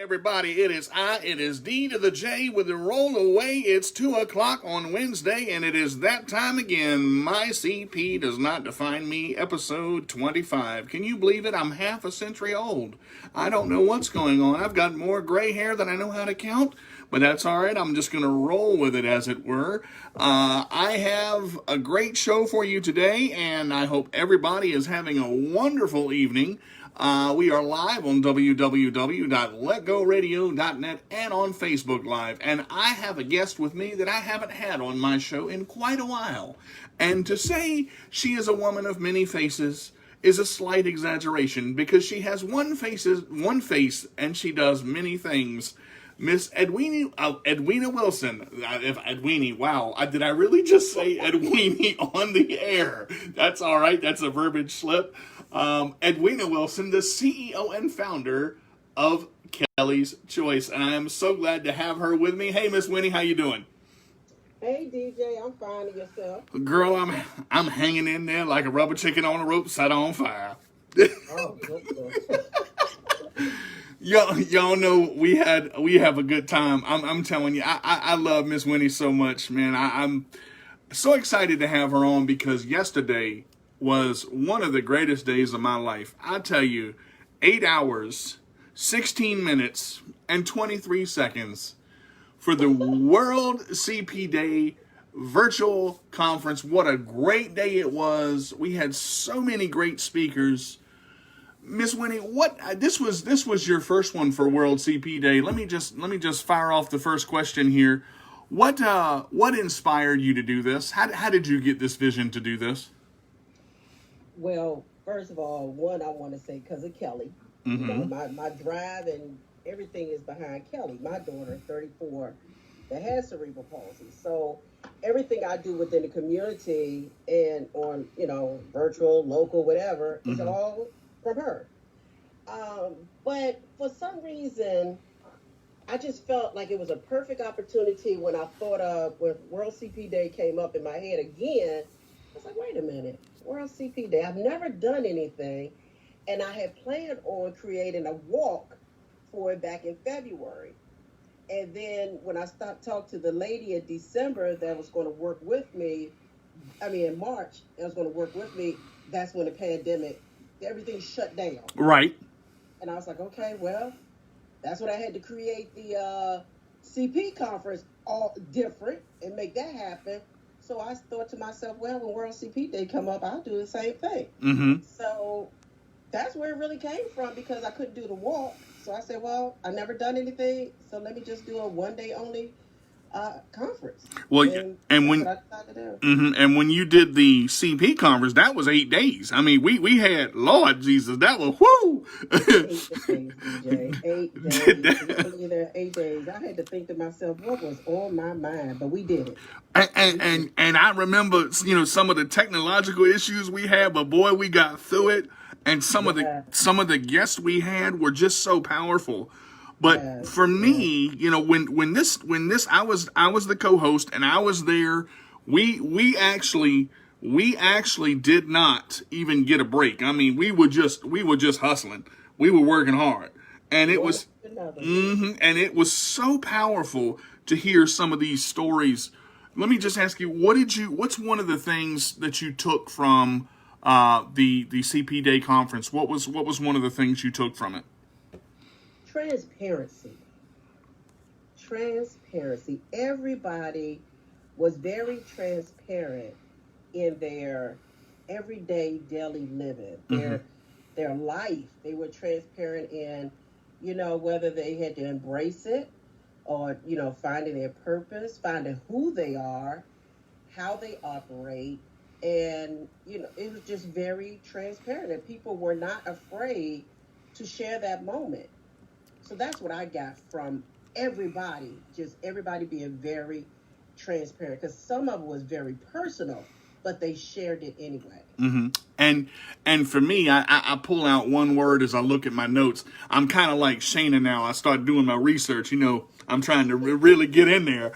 Everybody, it is D to the J with the roll away. It's 2 o'clock on Wednesday, and it is that time again. My CP does not define me, episode 25. Can you believe it? I'm half a century old. I don't know what's going on. I've got more gray hair than I know how to count, but that's all right. I'm just going to roll with it, as it were. I have a great show for you today, and I hope everybody is having a wonderful evening. We are live on www.letgoradio.net and on Facebook Live. And I have a guest with me that I haven't had on my show in quite a while. And to say she is a woman of many faces is a slight exaggeration, because she has one face and she does many things. Miss Winne Wilson. Wow. Did I really just say Winne on the air? That's all right. That's a verbiage slip. Winne Wilson, the CEO and founder of Kelly's Choice. And I am so glad to have her with me. Hey, Miss Winne, how you doing? Hey, DJ, I'm fine. And yourself? Girl, I'm hanging in there like a rubber chicken on a rope set on fire. Oh, good. Y'all know we have a good time. I'm telling you, I love Miss Winne so much, man. I'm so excited to have her on, because yesterday was one of the greatest days of my life. I tell you, 8 hours, 16 minutes, and 23 seconds for the World CP Day virtual conference. What a great day it was. We had so many great speakers. Miss Winne, this was your first one for World CP Day. Let me just fire off the first question here. What inspired you to do this? How did you get this vision to do this? Well, first of all, I want to say because of Kelly. Mm-hmm. You know, my drive and everything is behind Kelly. My daughter, 34, that has cerebral palsy. So everything I do within the community and on, virtual, local, whatever, is all from her. But for some reason, I just felt like it was a perfect opportunity when I thought of when World CP Day came up in my head again. I was like, wait a minute, World CP Day. I've never done anything, and I had planned on creating a walk for it back in February. And then when I talked to the lady in December that was going to work with me, in March, that was going to work with me, that's when the pandemic, everything shut down. Right. And I was like, okay, well, that's when I had to create the CP conference all different and make that happen. So I thought to myself, well, when World CP Day come up, I'll do the same thing. Mm-hmm. So that's where it really came from, because I couldn't do the walk. So I said, well, I've never done anything, so let me just do a one-day only conference. Well, and when you did the CP conference, that was 8 days. I mean, we had, Lord Jesus, that was whoo. 8 days, DJ. 8 days. 8 days. I had to think to myself, what was on my mind? But we did it. And I remember, some of the technological issues we had, but boy, we got through it. And some of the guests we had were just so powerful. But for me, when this I was the co-host and I was there, we actually did not even get a break. I mean, we were just hustling. We were working hard. And it was and it was so powerful to hear some of these stories. Let me just ask you, what's one of the things that you took from the CP Day conference? What was one of the things you took from it? Transparency. Everybody was very transparent in their everyday daily living, their life. They were transparent in, whether they had to embrace it or, finding their purpose, finding who they are, how they operate. And, it was just very transparent, and people were not afraid to share that moment. So that's what I got from everybody, just everybody being very transparent, because some of it was very personal, but they shared it anyway. Mm-hmm. And for me, I pull out one word as I look at my notes. I'm kind of like Shayna now. I start doing my research. I'm trying to really get in there.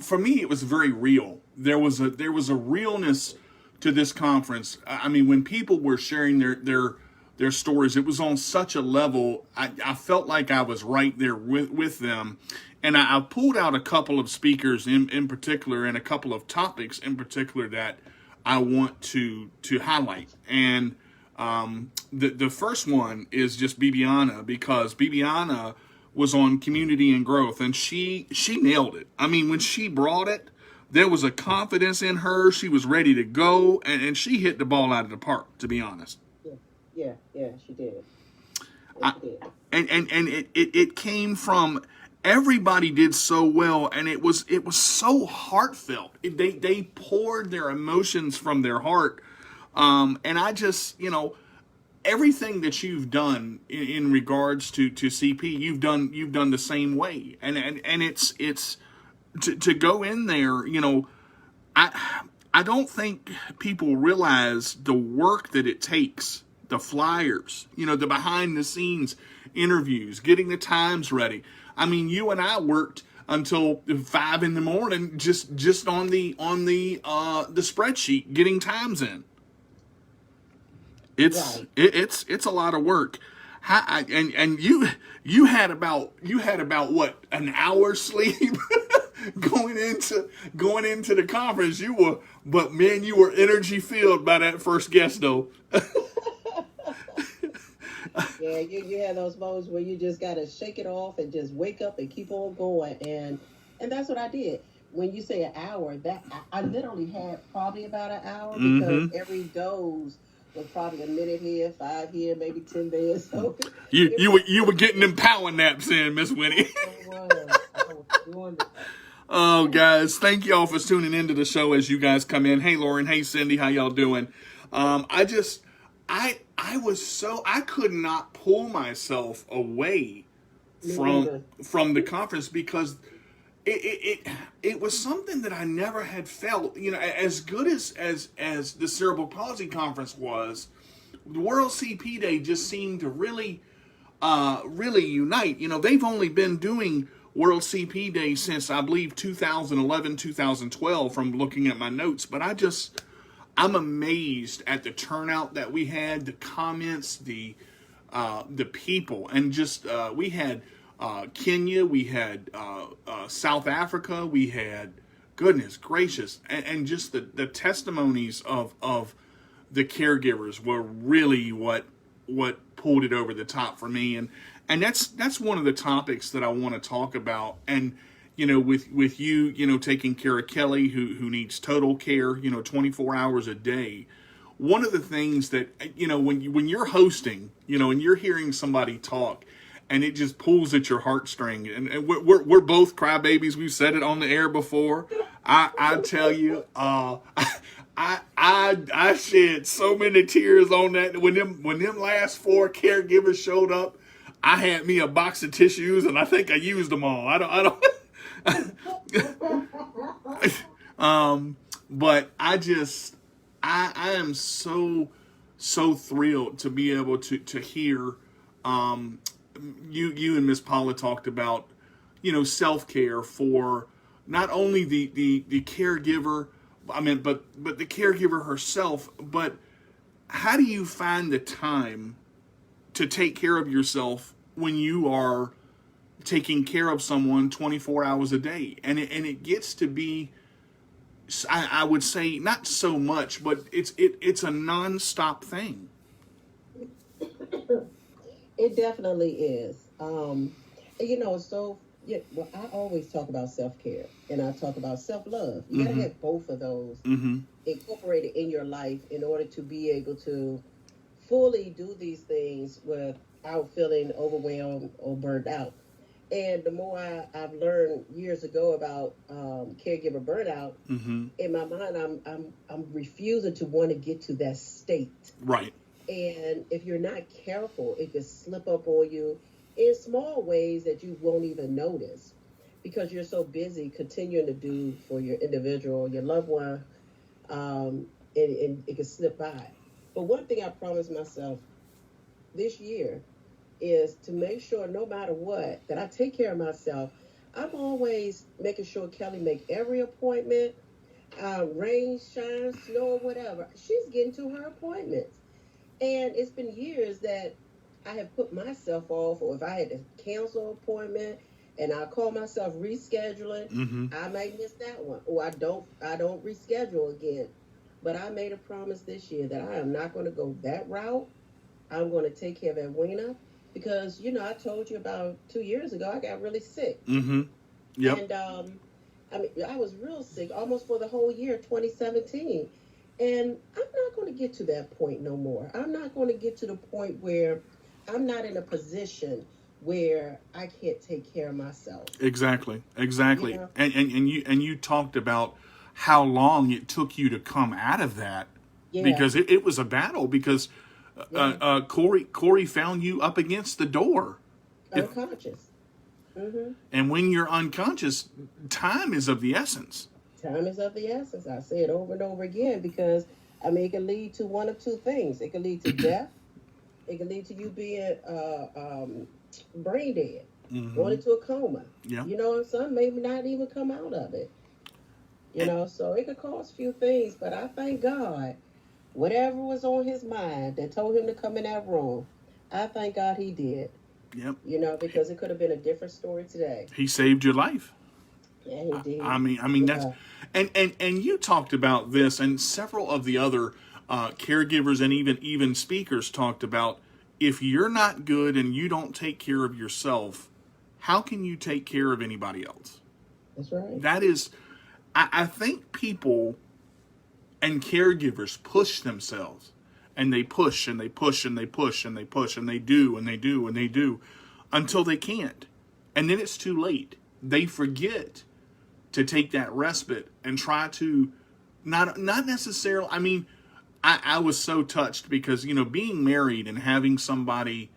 For me, it was very real. There was a realness to this conference. I mean, when people were sharing their their stories. It was on such a level. I felt like I was right there with them. And I pulled out a couple of speakers in particular and a couple of topics in particular that I want to highlight. And the first one is just Bibiana, because Bibiana was on community and growth, and she nailed it. I mean, when she brought it, there was a confidence in her. She was ready to go, and she hit the ball out of the park, to be honest. Yeah, she did. I, and it came from, everybody did so well, and it was so heartfelt. They poured their emotions from their heart, and I just, everything that you've done in regards to CP, you've done the same way, and it's to go in there, I don't think people realize the work that it takes, the flyers, the behind the scenes interviews, getting the times ready. I mean, you and I worked until 5 a.m. just on the spreadsheet, getting times in. It's Right. it's a lot of work. And you had about what, an hour sleep going into the conference. But man, you were energy filled by that first guest though. Yeah, you have those moments where you just gotta shake it off and just wake up and keep on going, and that's what I did. When you say an hour, that I literally had probably about an hour, because Mm-hmm. every dose was probably a minute here, 5 here, maybe 10 there. So You it you was were you were getting them power naps in, Miss Winnie. I was doing that. Oh, guys, thank y'all for tuning into the show as you guys come in. Hey, Lauren. Hey, Cindy. How y'all doing? I was I could not pull myself away Me from neither. the conference, because it was something that I never had felt. As good as the Cerebral Palsy conference was, the World CP Day just seemed to really unite. They've only been doing World CP Day since, I believe, 2011, 2012, from looking at my notes. But I'm amazed at the turnout that we had, the comments, the people, and just we had Kenya, we had South Africa, we had, goodness gracious, and just the testimonies of the caregivers were really what pulled it over the top for me, and that's one of the topics that I want to talk about. And with you, taking care of Kelly, who needs total care, 24 hours a day. One of the things that, when you're hosting, and you're hearing somebody talk, and it just pulls at your heartstring, and we're both crybabies. We've said it on the air before. I tell you, I shed so many tears on that when them last 4 caregivers showed up. I had me a box of tissues, and I think I used them all. I don't. But I am so thrilled to be able to hear you and Miss Paula talked about self-care for not only the caregiver, but the caregiver herself. But how do you find the time to take care of yourself when you are taking care of someone 24 hours a day? And it gets to be, I would say, not so much, but it's a non-stop thing. It definitely is. So yeah, well, I always talk about self care and I talk about self love. You gotta Mm-hmm. have both of those Mm-hmm. incorporated in your life in order to be able to fully do these things without feeling overwhelmed or burned out. And the more I've learned years ago about caregiver burnout, Mm-hmm. in my mind, I'm refusing to want to get to that state. Right. And if you're not careful, it can slip up on you in small ways that you won't even notice because you're so busy continuing to do for your individual, your loved one, and it can slip by. But one thing I promised myself this year is to make sure, no matter what, that I take care of myself. I'm always making sure Kelly make every appointment, rain, shine, snow, whatever. She's getting to her appointments. And it's been years that I have put myself off, or if I had to cancel an appointment and I call myself rescheduling, Mm-hmm. I might miss that one, or I don't reschedule again. But I made a promise this year that I am not going to go that route. I'm going to take care of Edwina because I told you about 2 years ago I got really sick, Mm-hmm. Yep. and I mean I was real sick almost for the whole year 2017, and I'm not going to get to that point no more. I'm not going to get to the point where I'm not in a position where I can't take care of myself. Exactly. You Exactly. know? And you talked about how long it took you to come out of that Yeah, because it was a battle because yeah, Corey found you up against the door. If unconscious. Hmm. and when you're unconscious, time is of the essence. Time is of the essence. I say it over and over again because I mean it can lead to one of two things. It can lead to death. It can lead to you being brain dead, going Mm-hmm. into a coma. Yeah. And some maybe not even come out of it. So it could cause a few things, but I thank God, whatever was on his mind that told him to come in that room, I thank God he did. Yep. Because it could have been a different story today. He saved your life. Yeah, he I did. mean, that's Yeah, and you talked about this, and several of the other caregivers and even speakers talked about if you're not good and you don't take care of yourself, how can you take care of anybody else? that's right. That is, I think people and caregivers push themselves, and they push and they push and they push and they push and they do and they do and they do until they can't, and then it's too late. They forget to take that respite and try to not necessarily. I mean, I was so touched because being married and having somebody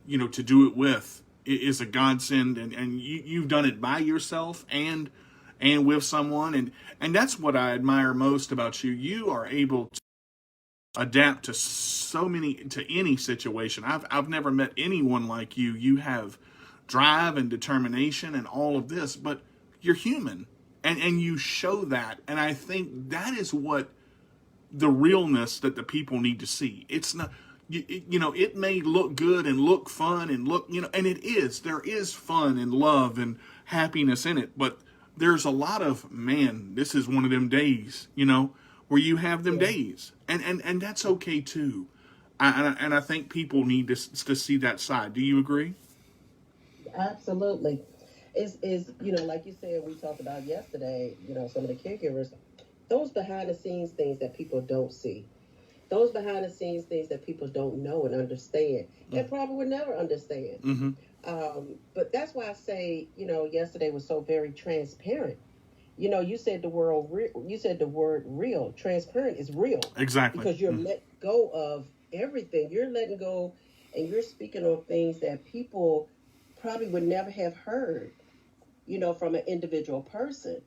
to do it with is a godsend, and you've done it by yourself and with someone, and that's what I admire most about you. You are able to adapt to any situation. I've never met anyone like you. You have drive and determination and all of this, but you're human, and you show that, and I think that is what the realness that the people need to see. It's not, it may look good and look fun and and it is. There is fun and love and happiness in it, but there's a lot of, man, this is one of them days, where you have them Yeah, days, and that's okay too. And I think people need to see that side. Do you agree? absolutely. Is like you said, we talked about yesterday. Some of the caregivers, those behind the scenes things that people don't see, those behind the scenes things that people don't know and understand, and probably would never understand. Mm-hmm. But that's why I say, yesterday was so very transparent. You said you said the word real. Transparent is real Exactly. because you're let go of everything. You're letting go, and you're speaking on things that people probably would never have heard, from an individual person.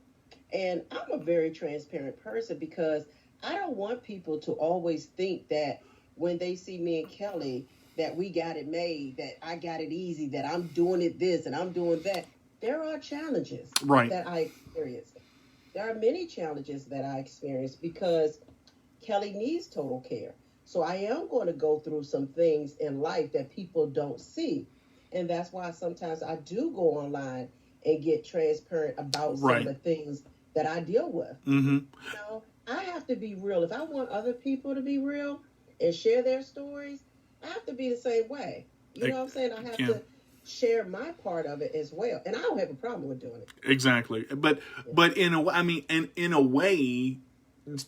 And I'm a very transparent person because I don't want people to always think that when they see me and Kelly, that we got it made, that I got it easy, that I'm doing it this and I'm doing that. There are challenges Right. that I experienced. There are many challenges that I experienced because Kelly needs total care. So I am going to go through some things in life that people don't see. And that's why sometimes I do go online and get transparent about some of Right. the things that I deal with. Mm-hmm. I have to be real. If I want other people to be real and share their stories, I have to be the same way. You know what I'm saying? I have Yeah. to share my part of it as well. And I don't have a problem with doing it. Exactly. But Yeah. in a I mean, in a way,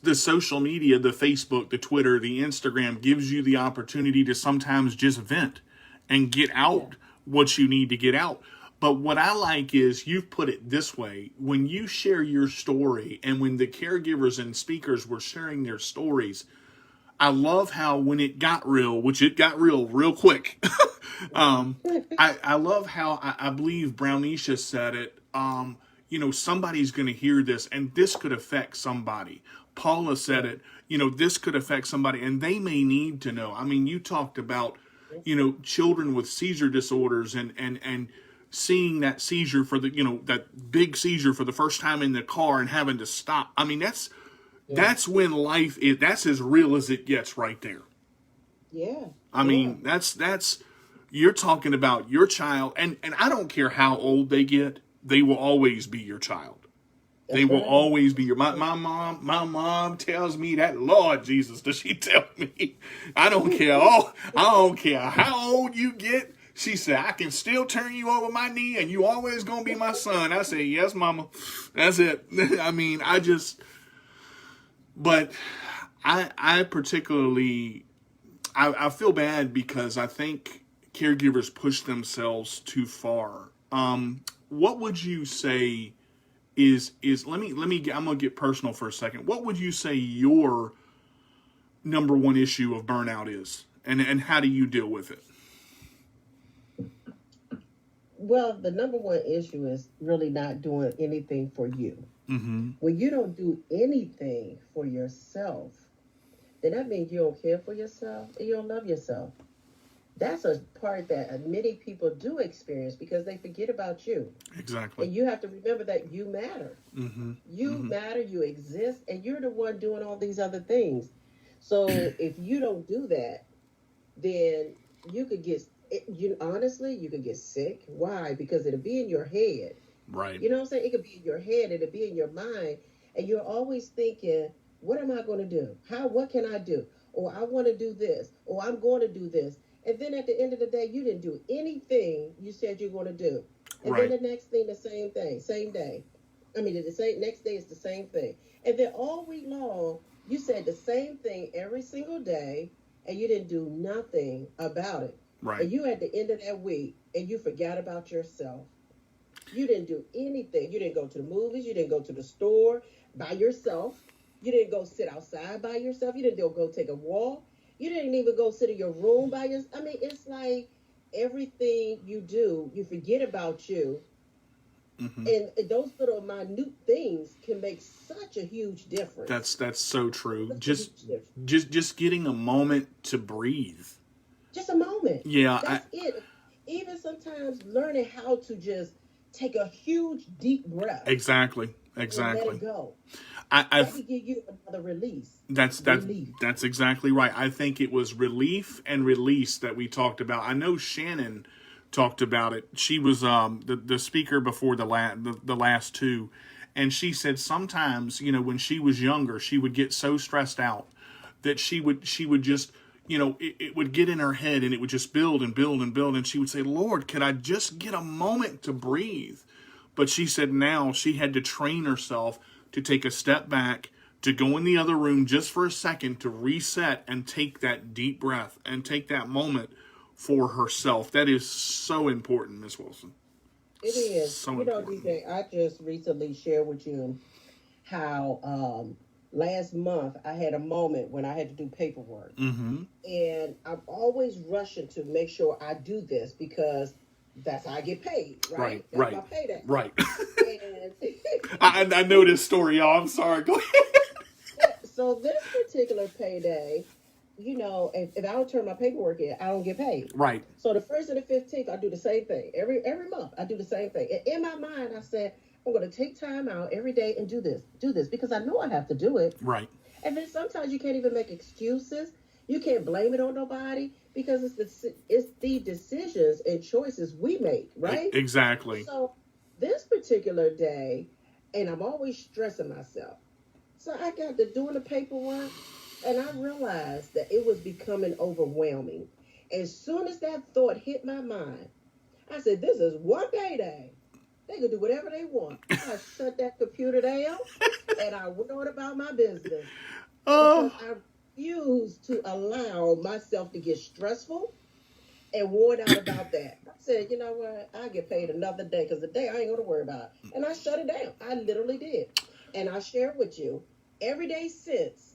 the social media, the Facebook, the Twitter, the Instagram gives you the opportunity to sometimes just vent and get Yeah. out what you need to get out. But what I like is you've put it this way: when you share your story, and when the caregivers and speakers were sharing their stories, I love how when it got real, which it got real quick. um, I love how I believe Brownisha said it. Somebody's going to hear this, and this could affect somebody. Paula said Yeah. it. This could affect somebody, and they may need to know. I mean, you talked about, Yeah. children with seizure disorders and seeing that seizure for that big seizure for the first time in the car and having to stop. I mean, Yeah. that's when life is. That's as real as it gets right there. Yeah. I Yeah. mean, that's you're talking about your child, and I don't care how old they get, they will always be your child. They That's will right. always be That's your right. my mom tells me that, Lord Jesus, does she tell me? I don't care. Oh, I don't care how old you get. She said, I can still turn you over my knee and you always gonna be my son. I say, yes, mama. That's it. I mean, but I particularly, I feel bad because I think caregivers push themselves too far. What would you say is I'm gonna get personal for a second. What would you say your number one issue of burnout is, and how do you deal with it? Well, the number one issue is really not doing anything for you. Mm-hmm. When you don't do anything for yourself, then that means you don't care for yourself and you don't love yourself. That's a part that many people do experience because they forget about you. Exactly. And you have to remember that you matter. Mm-hmm. You Mm-hmm. matter, you exist, and you're the one doing all these other things. So if you don't do that, then you could get you honestly you could get sick. Why? Because it'll be in your head. Right. You know what I'm saying? It could be in your head, it'll be in your mind, and you're always thinking, what am I going to do? What can I do? Or I want to do this, or I'm going to do this. And then at the end of the day, you didn't do anything you said you're going to do. And then Right. the next thing, the same thing, same day. I mean, the same next day is the same thing. And then all week long, you said the same thing every single day, and you didn't do nothing about it. Right. And you at the end of that week, and you forgot about yourself. You didn't do anything. You didn't go to the movies. You didn't go to the store by yourself. You didn't go sit outside by yourself. You didn't go take a walk. You didn't even go sit in your room by yourself. I mean, it's like everything you do, you forget about you. Mm-hmm. And those little minute things can make such a huge difference. That's so true. Such a huge difference. Just getting a moment to breathe. Just a moment. Yeah. That's it. Even sometimes learning how to just take a huge deep breath Exactly. and let Exactly. it go. That I've could give you another release. That's Relief. that's exactly right. I think it was relief and release that we talked about. I know Shannon talked about it. She was the speaker before the last two, and she said sometimes, when she was younger, she would get so stressed out that she would just, it would get in her head and it would just build and build and build, and she would say, Lord, could I just get a moment to breathe? But she said now she had to train herself to take a step back, to go in the other room just for a second, to reset and take that deep breath and take that moment for herself. That is so important, Miss Wilson. It is. So You know, important. DJ, I just recently shared with you how last month I had a moment when I had to do paperwork. Mm-hmm. And I'm always rushing to make sure I do this because that's how I get paid, Right, right? That's my right, payday. right. And I know this story, y'all. I'm sorry. Go ahead. yeah, so this particular payday, if I don't turn my paperwork in, I don't get paid. Right, So the first and the 15th, I do the same thing. Every month, I do the same thing. And in my mind, I said, I'm going to take time out every day and do this, because I know I have to do it. right. And then sometimes you can't even make excuses. You can't blame it on nobody because it's the decisions and choices we make, right? Exactly. So this particular day, and I'm always stressing myself. So I got to doing the paperwork, and I realized that it was becoming overwhelming. As soon as that thought hit my mind, I said, "This is one payday. They can do whatever they want." I shut that computer down, and I went on about my business because Oh, I refuse to allow myself to get stressful and worn out about that. I said, you know what? I get paid another day because the day I ain't going to worry about it. And I shut it down. I literally did. And I share with you every day since,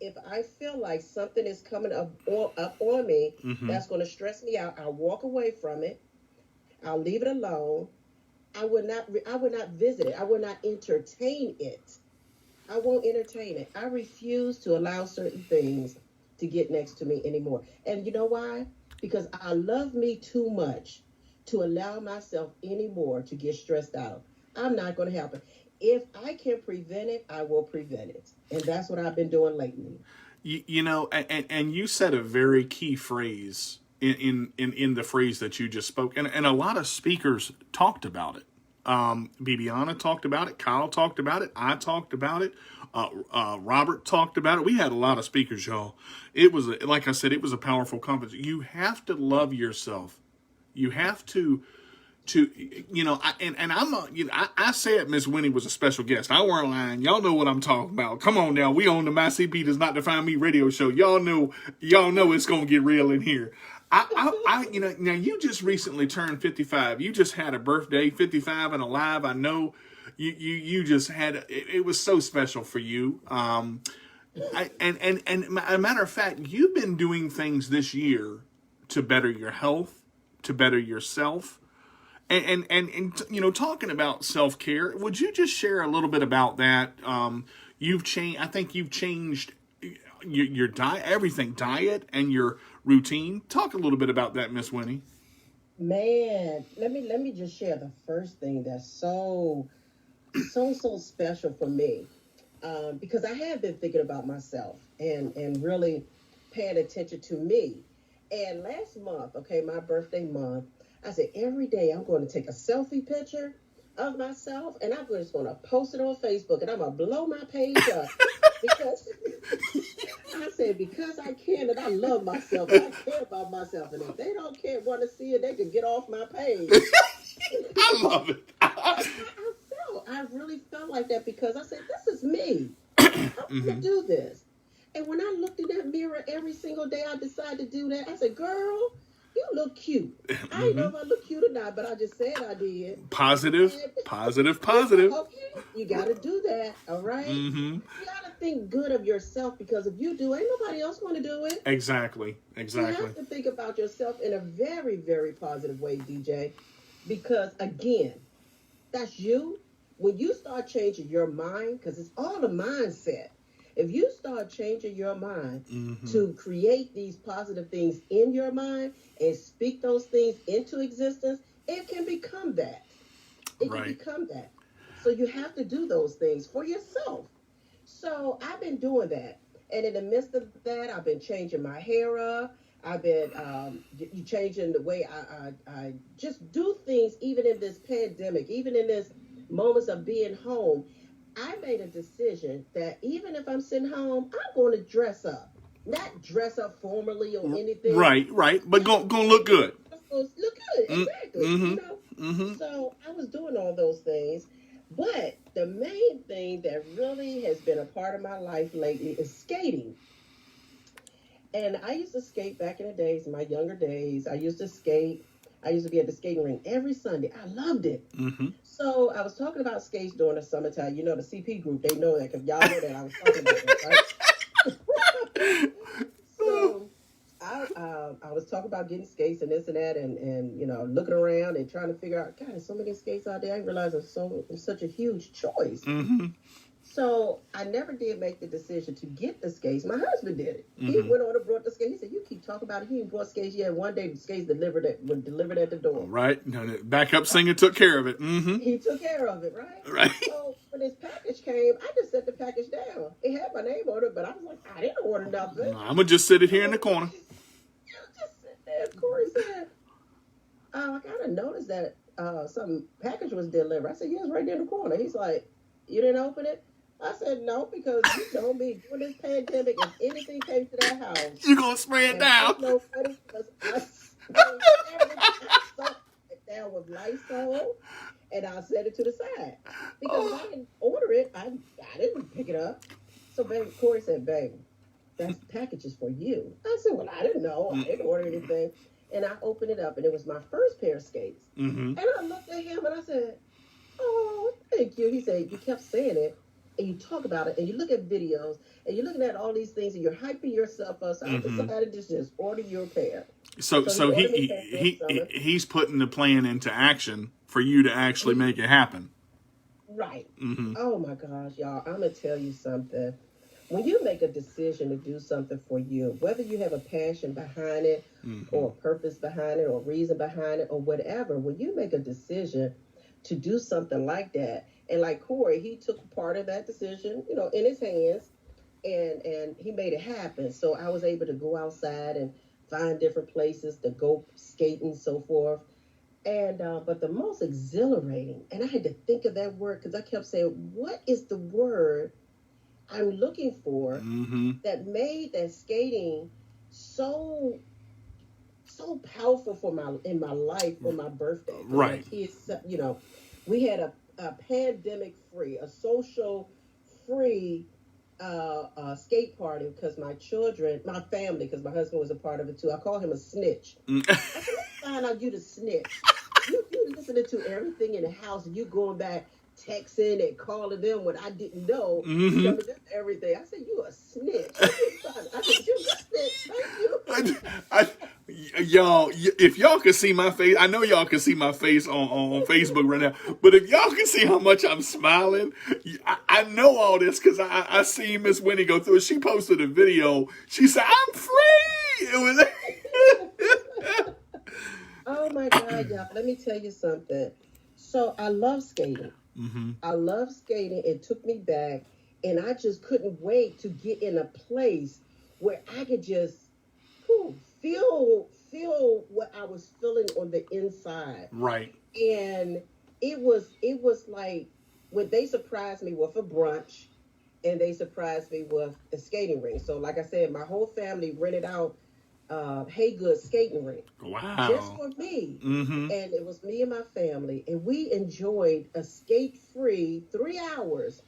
if I feel like something is coming up on me mm-hmm. that's going to stress me out, I'll walk away from it. I'll leave it alone. I would not visit it. I would not entertain it. I won't entertain it. I refuse to allow certain things to get next to me anymore. And you know why? Because I love me too much to allow myself anymore to get stressed out. I'm not going to help it. If I can prevent it, I will prevent it. And that's what I've been doing lately. You know, and you said a very key phrase in the phrase that you just spoke, and a lot of speakers talked about it. Bibiana talked about it. Kyle talked about it. I talked about it. Robert talked about it. We had a lot of speakers, y'all. It was, like I said, it was a powerful conference. You have to love yourself. You have to you know, I'm a, you know, I said Miss Winnie was a special guest. I weren't lying. Y'all know what I'm talking about. Come on now, we on the My CP Does Not Define Me radio show. Y'all know it's gonna get real in here. You know, now you just recently turned 55. You just had a birthday, 55 and alive. I know you just had it was so special for you. And a matter of fact, you've been doing things this year to better your health, to better yourself. And you know, talking about self-care, would you just share a little bit about that? You've changed. I think you've changed your diet, everything, diet and your routine. Talk a little bit about that, Miss Winnie. Man, let me just share the first thing that's so special for me, because I have been thinking about myself and really paying attention to me. And last month, okay, my birthday month, I said every day I'm going to take a selfie picture of myself and I'm just going to post it on Facebook and I'm going to blow my page up because I said because I can and I love myself, I care about myself, and if they don't want to see it, they can get off my page. I love it. I really felt like that because I said this is me. I'm going to do this. And when I looked in that mirror every single day, I decided to do that. I said, girl, you look cute. I didn't know if I look cute or not, but I just said I did. Positive. Okay, you got to do that, all right? Mm-hmm. You got to think good of yourself because if you do, ain't nobody else want to do it. Exactly. You have to think about yourself in a very, very positive way, DJ, because, again, that's you. When you start changing your mind, because it's all a mindset. If you start changing your mind to create these positive things in your mind and speak those things into existence, it can become that. It can become that. So you have to do those things for yourself. So I've been doing that. And in the midst of that, I've been changing my hair up. I've been changing the way I just do things, even in this pandemic, even in this moments of being home. I made a decision that even if I'm sitting home, I'm going to dress up. Not dress up formally or anything. Right. But going to look good. Look good, exactly. You know? So I was doing all those things. But the main thing that really has been a part of my life lately is skating. And I used to skate back in the days, in my younger days. I used to skate. I used to be at the skating rink every Sunday. I loved it. So I was talking about skates during the summertime. You know, the CP group, they know that because y'all know that I was talking about that, right? So I was talking about getting skates and this and that and you know, looking around and trying to figure out, God, there's so many skates out there. I realized it's such a huge choice. So I never did make the decision to get the skates. My husband did it. He went on and brought the skates. He said, you keep talking about it. He ain't brought skates yet. One day the skates were delivered at the door. Right. Backup singer took care of it. He took care of it, right? Right. So when this package came, I just set the package down. It had my name on it, but I was like, I didn't order nothing. I'm going to just sit it here in the corner. You just sit there. Corey said, I kind of noticed that some package was delivered. I said, yeah, it's right there in the corner. He's like, you didn't open it? I said, no, because you told me during this pandemic, if anything came to that house, you're going to spray it down. Nobody, I sprayed it down with Lysol, and I set it to the side. Because if I didn't order it, I didn't pick it up. So Corey said, babe, that package is for you. I said, well, I didn't know. I didn't order anything. And I opened it up, and it was my first pair of skates. And I looked at him, and I said, oh, thank you. He said, you kept saying it. And you talk about it, and you look at videos, and you're looking at all these things, and you're hyping yourself up. So I decided to just order your pair. So he's putting the plan into action for you to actually make it happen. Right. Oh my gosh, y'all! I'm gonna tell you something. When you make a decision to do something for you, whether you have a passion behind it, or a purpose behind it, or a reason behind it, or whatever, when you make a decision to do something like that. And like Corey, he took part of that decision, you know, in his hands. and he made it happen. So I was able to go outside and find different places to go skating and so forth. And but the most exhilarating, and I had to think of that word because I kept saying, "What is the word I'm looking for Mm-hmm. that made that skating so powerful for my in my life on my birthday?" Because my Right. kids, we had a pandemic free, a social free skate party because my family, because my husband was a part of it too. I call him a snitch. I said, let's find out you the snitch. You listening to everything in the house and you going back texting and calling them when I didn't know. You Mm-hmm. telling them everything. I said, you a snitch. Let me find out. I said, you a snitch. Thank you. I, y'all, if y'all could see my face, I know y'all can see my face on Facebook right now, but if y'all can see how much I'm smiling, I know all this because I see Miss Winnie go through it. She posted a video. She said, I'm free. It was. Oh my God, y'all. Let me tell you something. So I love skating. Mm-hmm. I love skating. It took me back, and I just couldn't wait to get in a place where I could just feel what I was feeling on the inside. Right. And it was like when they surprised me with a brunch, and they surprised me with a skating ring. So like I said, my whole family rented out Hey Good skating rink just Wow. for me. Mm-hmm. And it was me and my family, and we enjoyed a skate free 3 hours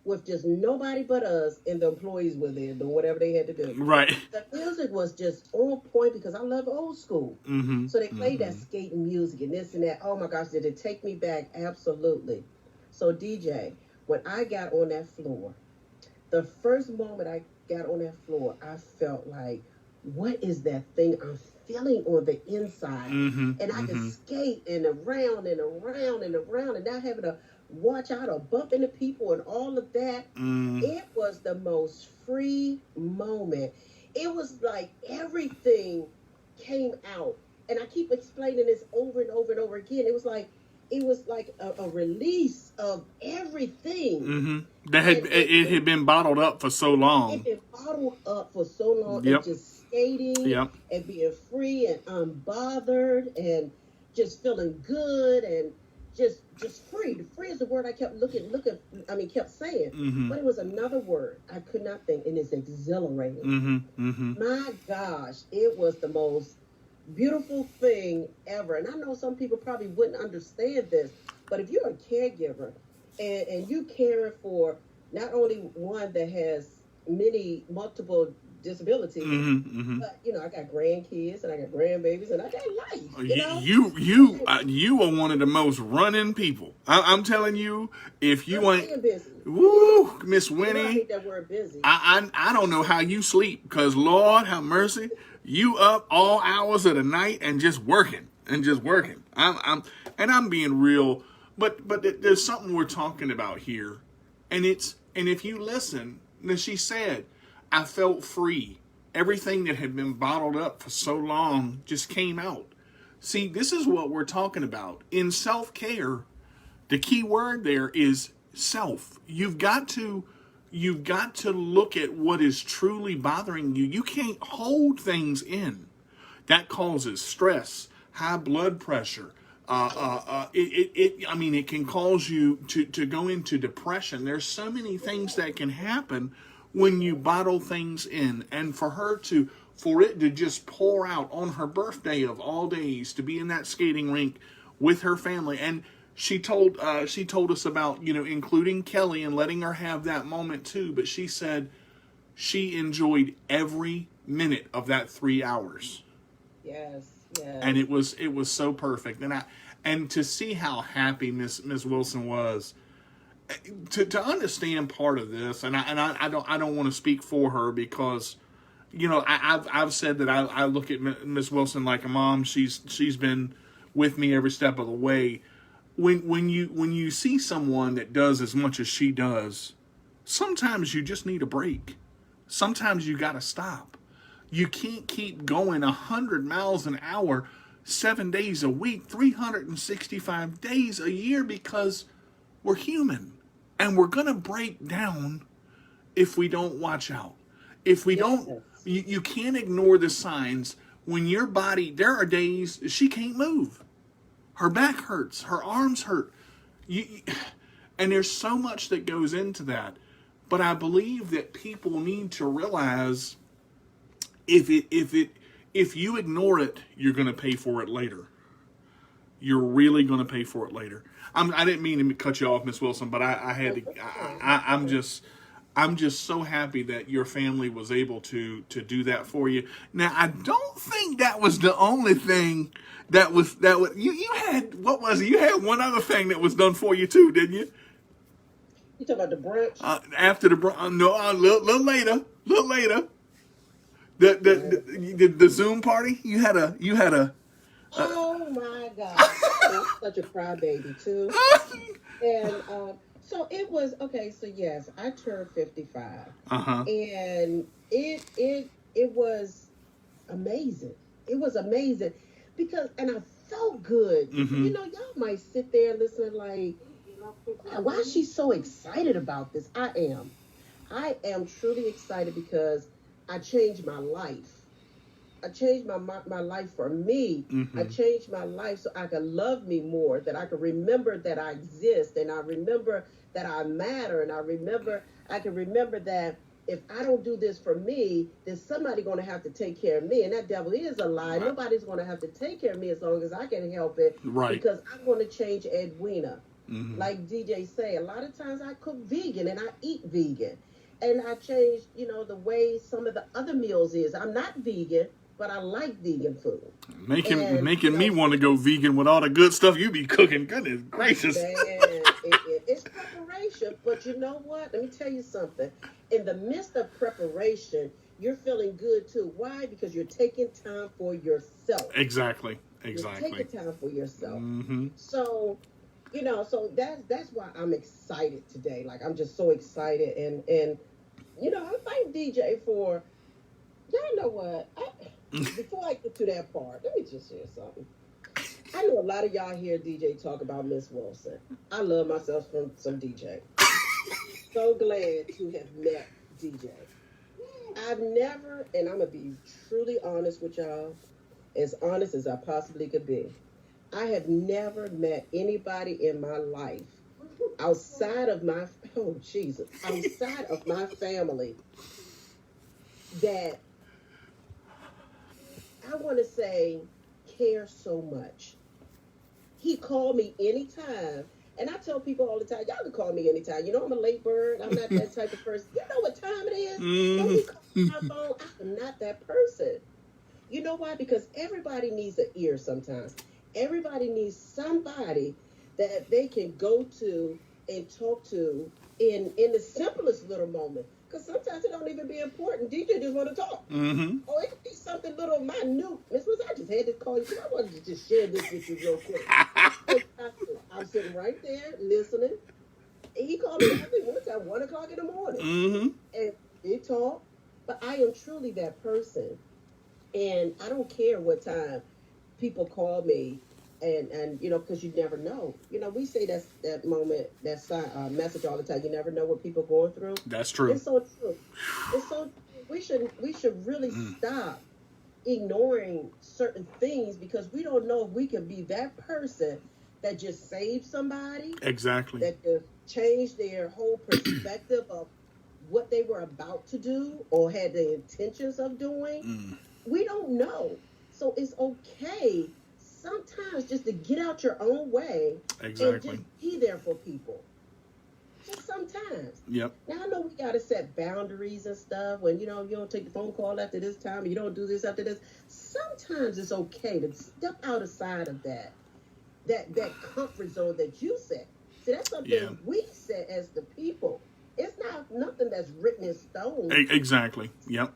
with just nobody but us, and the employees were there doing whatever they had to do. Right. The music was just on point because I love old school. Mm-hmm. So they played that Mm-hmm. skating music and this and that. Oh my gosh, did it take me back? Absolutely. So DJ, when I got on that floor, the first moment I got on that floor, I felt like, what is that thing I'm feeling on the inside? Mm-hmm. And I could Mm-hmm. skate and around and around and around and not having to watch out or bump into people and all of that. Mm. It was the most free moment. It was like everything came out. And I keep explaining this over and over and over again. It was like a release of everything. Mm-hmm. That had it And had been bottled up for so it long. been bottled up for so long, and Yep. just skating Yep. and being free and unbothered and just feeling good and just free. Free is the word I kept kept saying. Mm-hmm. But it was another word I could not think, and it's exhilarating. Mm-hmm. Mm-hmm. My gosh, it was the most beautiful thing ever. And I know some people probably wouldn't understand this, but if you're a caregiver and you caring for not only one that has multiple disabilities, Mm-hmm. Mm-hmm. but I got grandkids and I got grandbabies and I got life, You are one of the most running people. I'm telling you, if I'm you ain't, staying busy. woo, Miss I Winnie, hate that word busy. I don't know how you sleep because Lord have mercy, you up all hours of the night and just working and just working. I'm being real, but there's something we're talking about here, and if you listen, then she said, I felt free. Everything that had been bottled up for so long just came out. See, this is what we're talking about in self-care. The key word there is self. You've got to look at what is truly bothering you. You can't hold things in. That causes stress, high blood pressure. It can cause you to go into depression. There's so many things that can happen when you bottle things in. And for it to just pour out on her birthday of all days, to be in that skating rink with her family. And she told us about, including Kelly and letting her have that moment too. But she said she enjoyed every minute of that 3 hours. Yes, And yes. it was so perfect. And to see how happy Miss Wilson was, to understand part of this, and I don't want to speak for her because I've said that I look at Miss Wilson like a mom. She's been with me every step of the way. When you see someone that does as much as she does, sometimes you just need a break. Sometimes you got to stop. You can't keep going 100 miles an hour 7 days a week, 365 days a year, because we're human and we're going to break down. if we don't watch out. If we don't, Yes. you can't ignore the signs. When your body, there are days she can't move. Her back hurts, her arms hurt. And there's so much that goes into that. But I believe that people need to realize if you ignore it, you're going to pay for it later. You're really going to pay for it later. I didn't mean to cut you off, Miss Wilson, but I had to. I'm just so happy that your family was able to do that for you. Now, I don't think that was the only thing that was you had. What was it? You had one other thing that was done for you too, didn't you? You talking about the brunch? After the brunch, no, a little later. The Zoom party. You had a. Oh my God. I'm such a crybaby too. And so it was okay, so yes, I turned 55. Uh-huh. And it was amazing. It was amazing because and I felt good. Mm-hmm. You know, y'all might sit there and listen like, why is she so excited about this? I am truly excited because I changed my life. I changed my life for me. Mm-hmm. I changed my life so I could love me more, that I could remember that I exist, and I remember that I matter, and I can remember that if I don't do this for me, then somebody's going to have to take care of me. And that devil is a lie. Right. Nobody's going to have to take care of me as long as I can help it. Right. Because I'm going to change Edwina. Mm-hmm. Like DJ say, a lot of times I cook vegan and I eat vegan. And I changed, the way some of the other meals is. I'm not vegan, but I like vegan food. Making me want to go vegan with all the good stuff you be cooking. Goodness gracious. Man, it's preparation, but you know what? Let me tell you something. In the midst of preparation, you're feeling good too. Why? Because you're taking time for yourself. Exactly. You're taking time for yourself. Mm-hmm. So, so that's why I'm excited today. Like, I'm just so excited. And I thank DJ for, y'all know what? Before I get to that part, let me just share something. I know a lot of y'all hear DJ talk about Miss Wilson. I love myself from some DJ. So glad to have met DJ. I've never, and I'm going to be truly honest with y'all, as honest as I possibly could be. I have never met anybody in my life outside of my, outside of my family that I want to say care so much. He called me anytime. And I tell people all the time, y'all can call me anytime. I'm a late bird. I'm not that type of person. You know what time it is? Mm-hmm. Don't be calling my phone. I'm not that person. You know why? Because everybody needs an ear sometimes. Everybody needs somebody that they can go to and talk to in the simplest little moment. Because sometimes it don't even be important. DJ just want to talk. Mm-hmm. Or it could be something little minute. Miss Wilson, I just had to call you because I wanted to just share this with you real quick. I'm sitting right there listening. And he called me, I think one time, 1 o'clock in the morning. Mm-hmm. And he talked. But I am truly that person. And I don't care what time people call me. And because you never know. We say that moment, that message all the time. You never know what people are going through. That's true. It's so true. It's so we should really stop ignoring certain things because we don't know if we can be that person that just saved somebody. Exactly. That just changed their whole perspective of what they were about to do or had the intentions of doing. We don't know. So it's okay sometimes just to get out your own way and just be there for people. Just sometimes. Yep. Now I know we gotta set boundaries and stuff. When you don't take the phone call after this time, you don't do this after this. Sometimes it's okay to step outside of that comfort zone that you set. See, that's something we set as the people. It's not nothing that's written in stone. Exactly. Yep.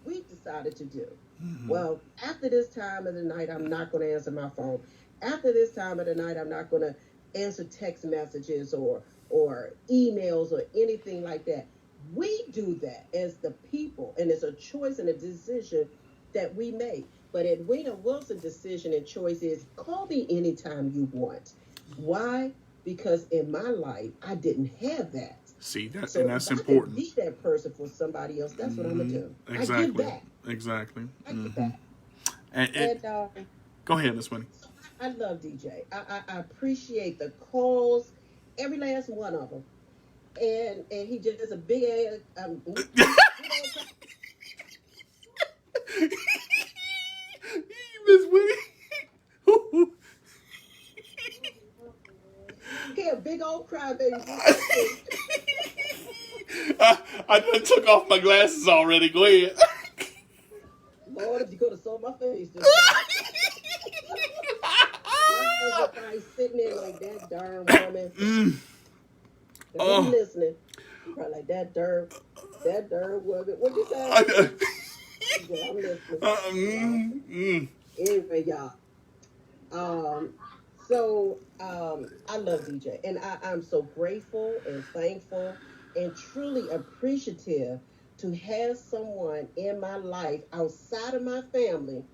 We decided to do. Mm-hmm. Well, after this time of the night, I'm not going to answer my phone. After this time of the night, I'm not going to answer text messages or emails or anything like that. We do that as the people, and it's a choice and a decision that we make. But Winne Wilson's decision and choice is call me anytime you want. Why? Because in my life, I didn't have that. See that, So and if that's I can important. be that person for somebody else, that's what I'm gonna do. I give Exactly. back. Exactly. I give back. And And go ahead, Miss Winnie. so I love DJ. I appreciate the calls, every last one of them. And he just a big ass, good old time. Miss Winnie. He a big old crybaby. Listen, I done took off my glasses already. Go ahead. Lord, if you could have saw my face just now. My husband probably sitting there like that darn woman. Mm. If he Oh. listening, he probably like that darn woman. What'd you say? I, Yeah, I'm listening. Y'all. mm, mm. Anyway, y'all. I love DJ, and I'm so grateful and thankful and truly appreciative to have someone in my life outside of my family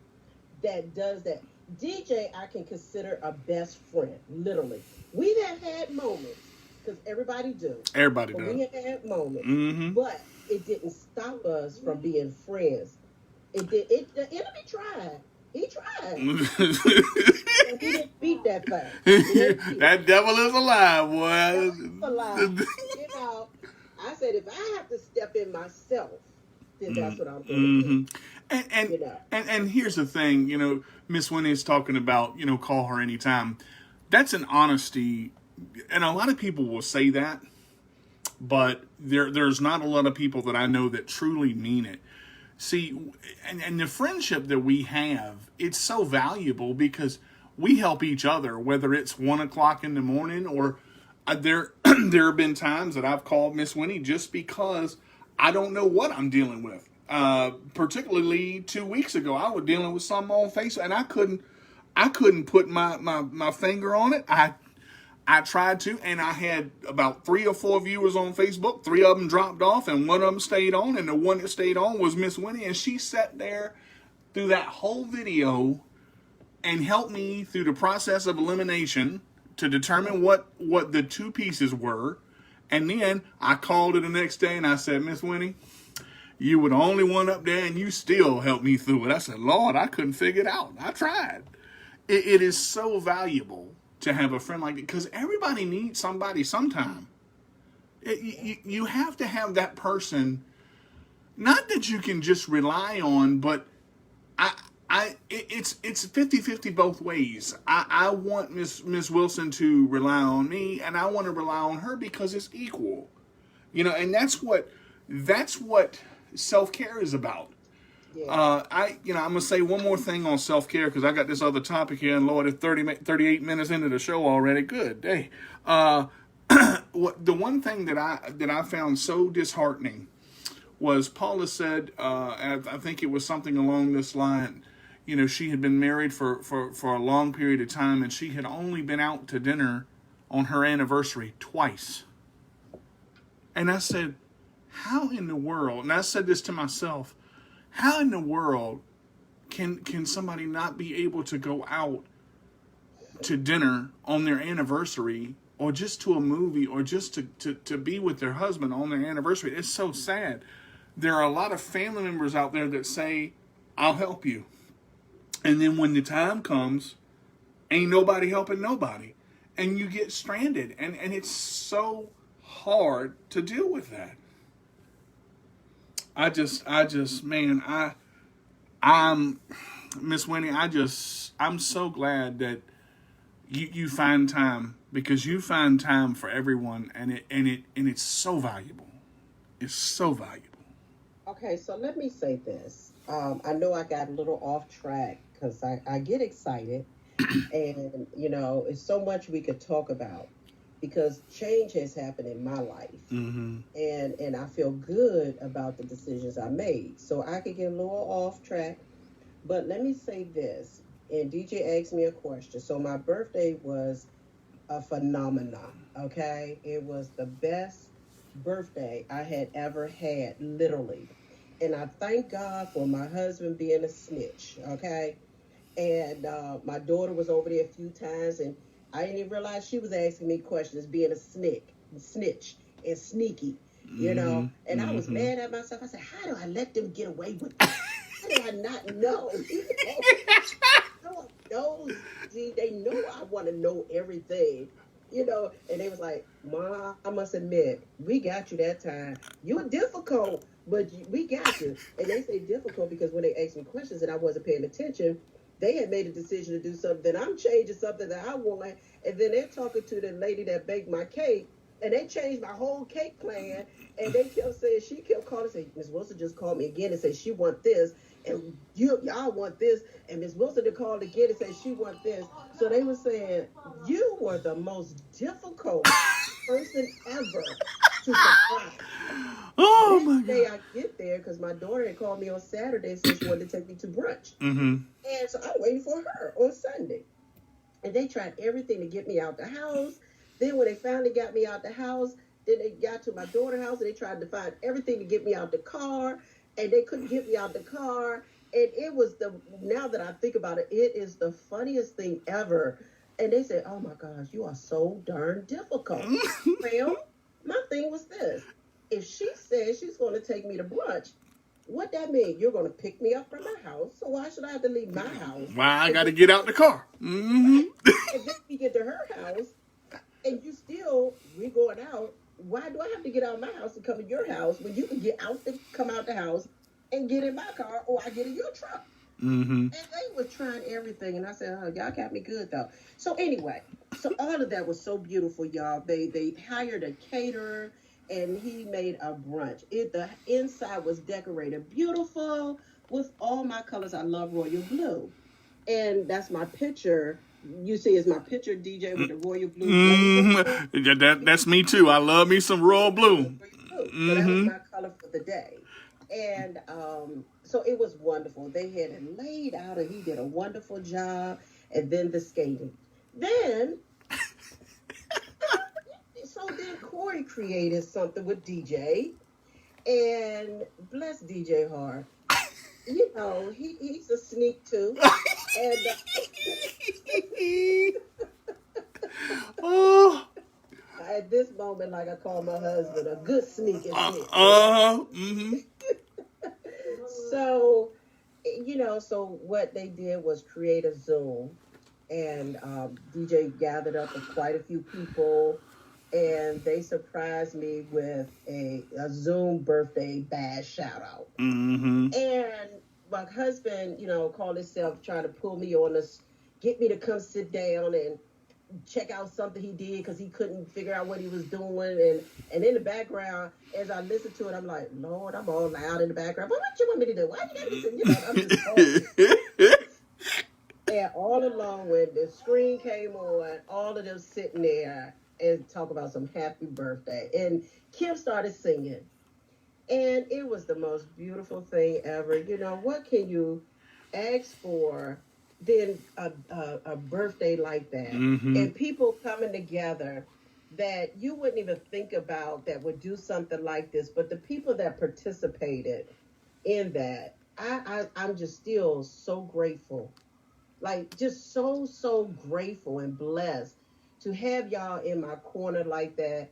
that does that. DJ, I can consider a best friend, literally. We have had moments, because everybody do, Everybody but does. we have had moments, Mm-hmm. but it didn't stop us from being friends. It did. It the enemy tried. He tried, but he didn't beat that thing. He didn't beat it. That devil is alive, That boy. was a lie. You know, I said if I have to step in myself, then that's what I'm going to do. Mm-hmm. And, and You know. and here's the thing, Miss Winnie is talking about, call her anytime. That's an honesty, and a lot of people will say that, but there's not a lot of people that I know that truly mean it. See, and the friendship that we have, it's so valuable because we help each other, whether it's 1 o'clock in the morning or there there have been times that I've called Miss Winnie just because I don't know what I'm dealing with. Particularly 2 weeks ago, I was dealing with something on Facebook, and I couldn't put my finger on it. I tried to, and I had about 3 or 4 viewers on Facebook. 3 of them dropped off, and one of them stayed on, and the one that stayed on was Miss Winnie, and she sat there through that whole video and helped me through the process of elimination to determine what the two pieces were. And then I called her the next day, and I said, Miss Winnie, you were the only one up there, and you still helped me through it. I said, Lord, I couldn't figure it out. I tried. It is so valuable to have a friend like that because everybody needs somebody sometime. You have to have that person, not that you can just rely on, but it's 50-50 both ways. I want Miss Wilson to rely on me, and I want to rely on her because it's equal. And that's what self-care is about. Yeah. I'm gonna say one more thing on self-care because I got this other topic here, and Lord, it's 38 minutes into the show already. Good day. The one thing that I found so disheartening was Paula said, I think it was something along this line. She had been married for a long period of time, and she had only been out to dinner on her anniversary twice. And I said, how in the world? And I said this to myself. How in the world can somebody not be able to go out to dinner on their anniversary or just to a movie or just to be with their husband on their anniversary? It's so sad. There are a lot of family members out there that say, I'll help you. And then when the time comes, ain't nobody helping nobody. And you get stranded. And it's so hard to deal with that. I'm Miss Winnie, I'm so glad that you find time because you find time for everyone and it's so valuable. It's so valuable. Okay, so let me say this. I know I got a little off track because I get excited, and it's so much we could talk about because change has happened in my life, Mm-hmm. and I feel good about the decisions I made. So I could get a little off track, but let me say this. And DJ asked me a question. So my birthday was a phenomenon. Okay, it was the best birthday I had ever had, literally. And I thank God for my husband being a snitch. Okay, and my daughter was over there a few times, and I didn't even realize she was asking me questions, being a snitch. and sneaky, you know. And I was mad at myself. I said, how do I let them get away with that? How do I not know? You know, no one knows. See, they know I want to know everything, you know. And they was like, Ma, I must admit, we got you that time. You're difficult, but we got you. And they say difficult because when they asked me questions and I wasn't paying attention, they had made a decision to do something. Then I'm changing something that I want. And then they're talking to the lady that baked my cake. And they changed my whole cake plan. And they kept saying, she kept calling and saying, Miss Wilson just called me again and said she want this. And y'all want this. And Miss Wilson called again and said she want this. So they were saying, you were the most difficult person ever to surprise. Oh my Next day God. I get there because my daughter had called me on Saturday and said she wanted to take me to brunch. Mm-hmm. And so I'm waiting for her on Sunday. And they tried everything to get me out the house. Then when they finally got me out the house, then they got to my daughter's house and they tried to find everything to get me out the car. And they couldn't get me out the car. And it was now that I think about it, it is the funniest thing ever. And they said, oh my gosh, you are so darn difficult. Well, my thing was this. If she says she's going to take me to brunch, what that mean? You're going to pick me up from my house, so why should I have to leave my house? Why I got to get out the car? Mm-hmm. And then we get to her house, and we going out. Why do I have to get out of my house to come to your house when you can come out the house and get in my car, or I get in your truck? Mm-hmm. And they were trying everything, and I said, oh, y'all got me good, though. So anyway, all of that was so beautiful, y'all. They hired a caterer, and he made a brunch. The inside was decorated beautiful with all my colors. I love royal blue. And that's my picture. You see, is my picture, DJ, with the royal blue. Mm-hmm. That's me too. I love me some royal blue. So that was my color for the day. And so it was wonderful. They had it laid out, and he did a wonderful job. And then the skating. Then Corey created something with DJ, and bless DJ Hart. You know, he's a sneak too. And Oh. at this moment, like I call my husband, a good sneak is sneak. Mm-hmm. So, you know, so what they did was create a Zoom, and DJ gathered up quite a few people, and they surprised me with a Zoom birthday bash shout out. Mm-hmm. And my husband, you know, called himself trying to pull me on this, get me to come sit down and check out something he did because he couldn't figure out what he was doing. And in the background, as I listened to it, I'm like, Lord, I'm all loud in the background. But what you want me to do? Why you got me sitting? You know, I'm just talking. And all along when the screen came on, all of them sitting there and talk about some happy birthday. And Kim started singing. And it was the most beautiful thing ever. You know, what can you ask for than a birthday like that? Mm-hmm. And people coming together that you wouldn't even think about that would do something like this. But the people that participated in that, I'm just still so grateful. Like, just so grateful and blessed to have y'all in my corner like that,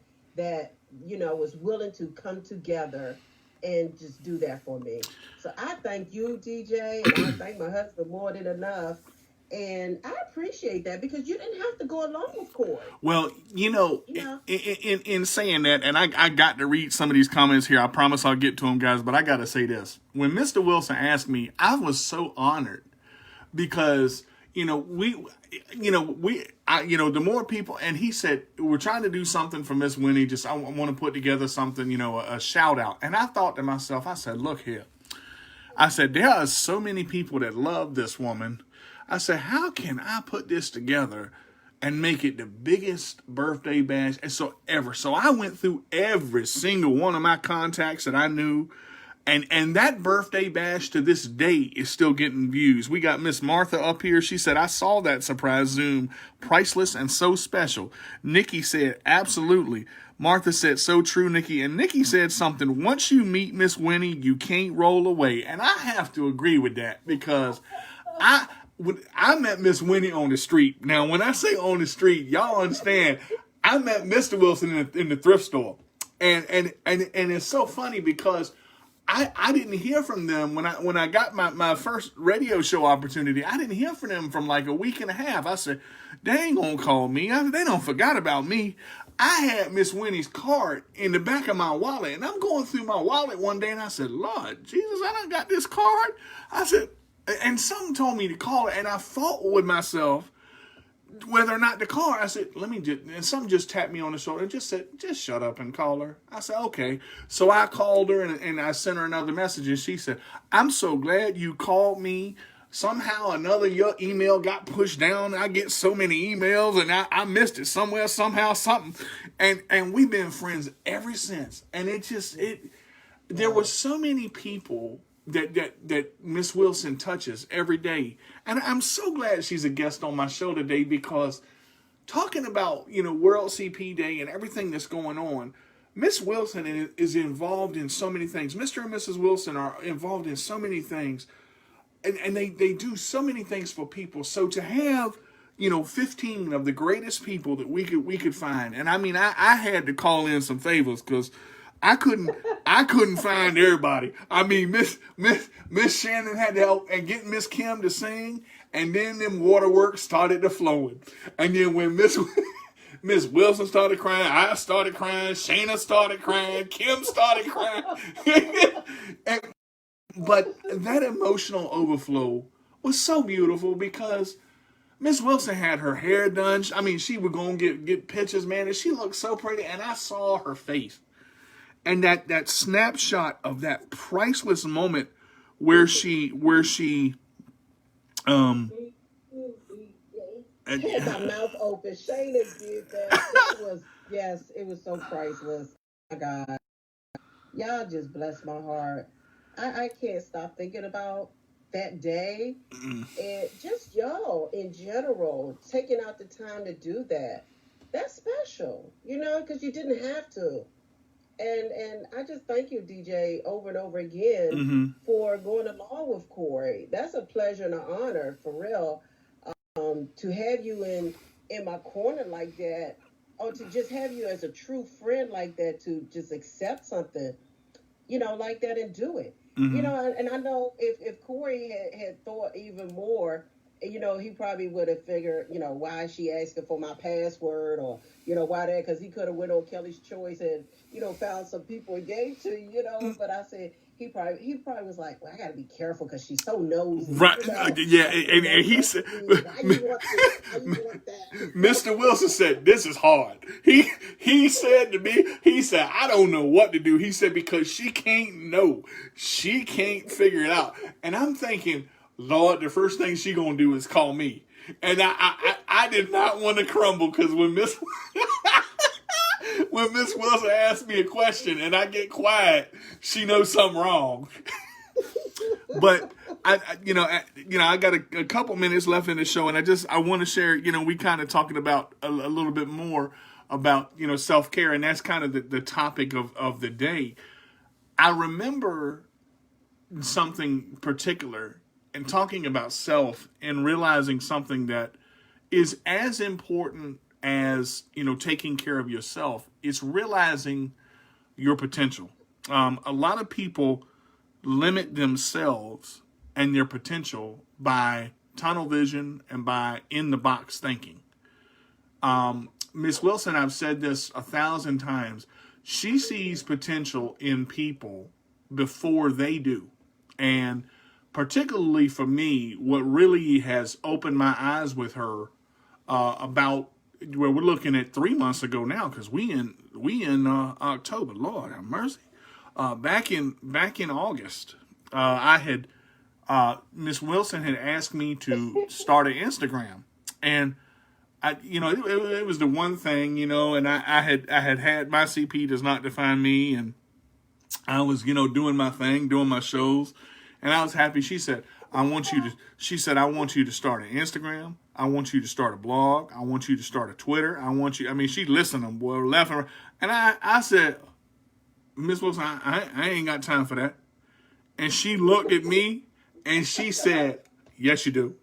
you know, was willing to come together and just do that for me. So I thank you, DJ, and I thank my husband more than enough. And I appreciate that because you didn't have to go along with Corey. Well, you know, in saying that, and I got to read some of these comments here. I promise I'll get to them, guys, but I got to say this. When Mr. Wilson asked me, I was so honored because, the more people, and he said, we're trying to do something for Miss Winnie. Just, I want to put together something, a shout out. And I thought to myself, I said, look here. I said, there are so many people that love this woman. I said, how can I put this together and make it the biggest birthday bash ever? So I went through every single one of my contacts that I knew. And that birthday bash to this day is still getting views. We got Miss Martha up here. She said, I saw that surprise Zoom. Priceless and so special. Nikki said, absolutely. Martha said, so true, Nikki. And Nikki said something, once you meet Miss Winnie, you can't roll away. And I have to agree with that because I met Miss Winnie on the street. Now, when I say on the street, y'all understand, I met Mr. Wilson in the thrift store. And it's so funny because I didn't hear from them when I got my first radio show opportunity. I didn't hear from them from like a week and a half. I said, they ain't gonna call me. They don't forgot about me. I had Miss Winnie's card in the back of my wallet, and I'm going through my wallet one day, and I said, Lord Jesus, I done got this card. I said, and something told me to call her, and I fought with myself whether or not to call her. I said, let me just, and something just tapped me on the shoulder and just said, just shut up and call her. I said, okay. So I called her and I sent her another message, and she said, I'm so glad you called me. Somehow another your email got pushed down. I get so many emails and I missed it somewhere, somehow, something. And we've been friends ever since. And there were so many people that Miss Wilson touches every day. And I'm so glad she's a guest on my show today, because talking about, World CP Day and everything that's going on, Miss Wilson is involved in so many things. Mr. and Mrs. Wilson are involved in so many things. And they do so many things for people. So to have, 15 of the greatest people that we could find. And I mean, I had to call in some favors because I couldn't find everybody. I mean, Miss Shannon had to help and get Miss Kim to sing, and then them waterworks started to flowing. And then when Miss Wilson started crying, I started crying, Shayna started crying, Kim started crying. But that emotional overflow was so beautiful because Miss Wilson had her hair done. I mean, she would go and get pictures, man, and she looked so pretty. And I saw her face. And that snapshot of that priceless moment where she had my mouth open. Shayna did that. It was so priceless. Oh my God. Y'all just bless my heart. I can't stop thinking about that day and just y'all in general taking out the time to do that. That's special, because you didn't have to. And I just thank you, DJ, over and over again for going along with Corey. That's a pleasure and an honor, for real, to have you in my corner like that, or to just have you as a true friend like that, to just accept something, like that and do it. And I know if Corey had thought even more, he probably would have figured, why is she asking for my password, or, why that, because he could have went on Kelly's Choice and, found some people and gave to, but I said, he probably was like, well, I got to be careful because she's so nosy. Right. Yeah. And he said, why you want that? Mr. Wilson said, this is hard. He said to me, I don't know what to do. He said, because she can't figure it out. And I'm thinking, Lord, the first thing she gonna do is call me. And I did not want to crumble, because when Miss Wilson asked me a question and I get quiet, she knows something wrong. But I got a couple minutes left in the show, and I want to share. We kind of talking about a little bit more about self-care, and that's kind of the topic of the day. I remember something particular, and talking about self and realizing something that is as important as, taking care of yourself. It's realizing your potential. A lot of people limit themselves and their potential by tunnel vision and by in the box thinking. Miss Wilson, I've said this 1,000 times. She sees potential in people before they do. And particularly for me, what really has opened my eyes with her about, well, we're looking at 3 months ago now, because we in October. Lord have mercy. Back in August, I had Miss Wilson had asked me to start an Instagram, and it was the one thing, and I had my CP does not define me, and I was doing my thing, doing my shows. And I was happy. She said, I want you to start an Instagram. I want you to start a blog. I want you to start a Twitter. She listened to them, boy, left and right. And I said, Miss Wilson, I ain't got time for that. And she looked at me and she said, yes, you do.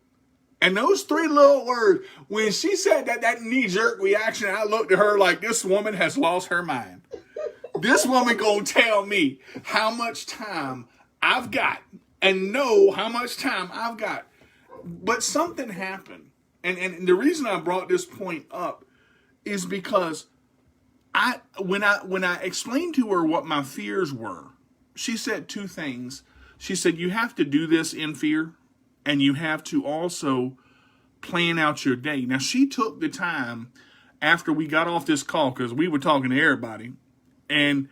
And those 3 little words, when she said that knee-jerk reaction, I looked at her like, this woman has lost her mind. This woman gonna tell me how much time I've got and know how much time I've got. But something happened. And the reason I brought this point up is because when I explained to her what my fears were, she said two things. She said, you have to do this in fear, and you have to also plan out your day. Now, she took the time after we got off this call, because we were talking to everybody, and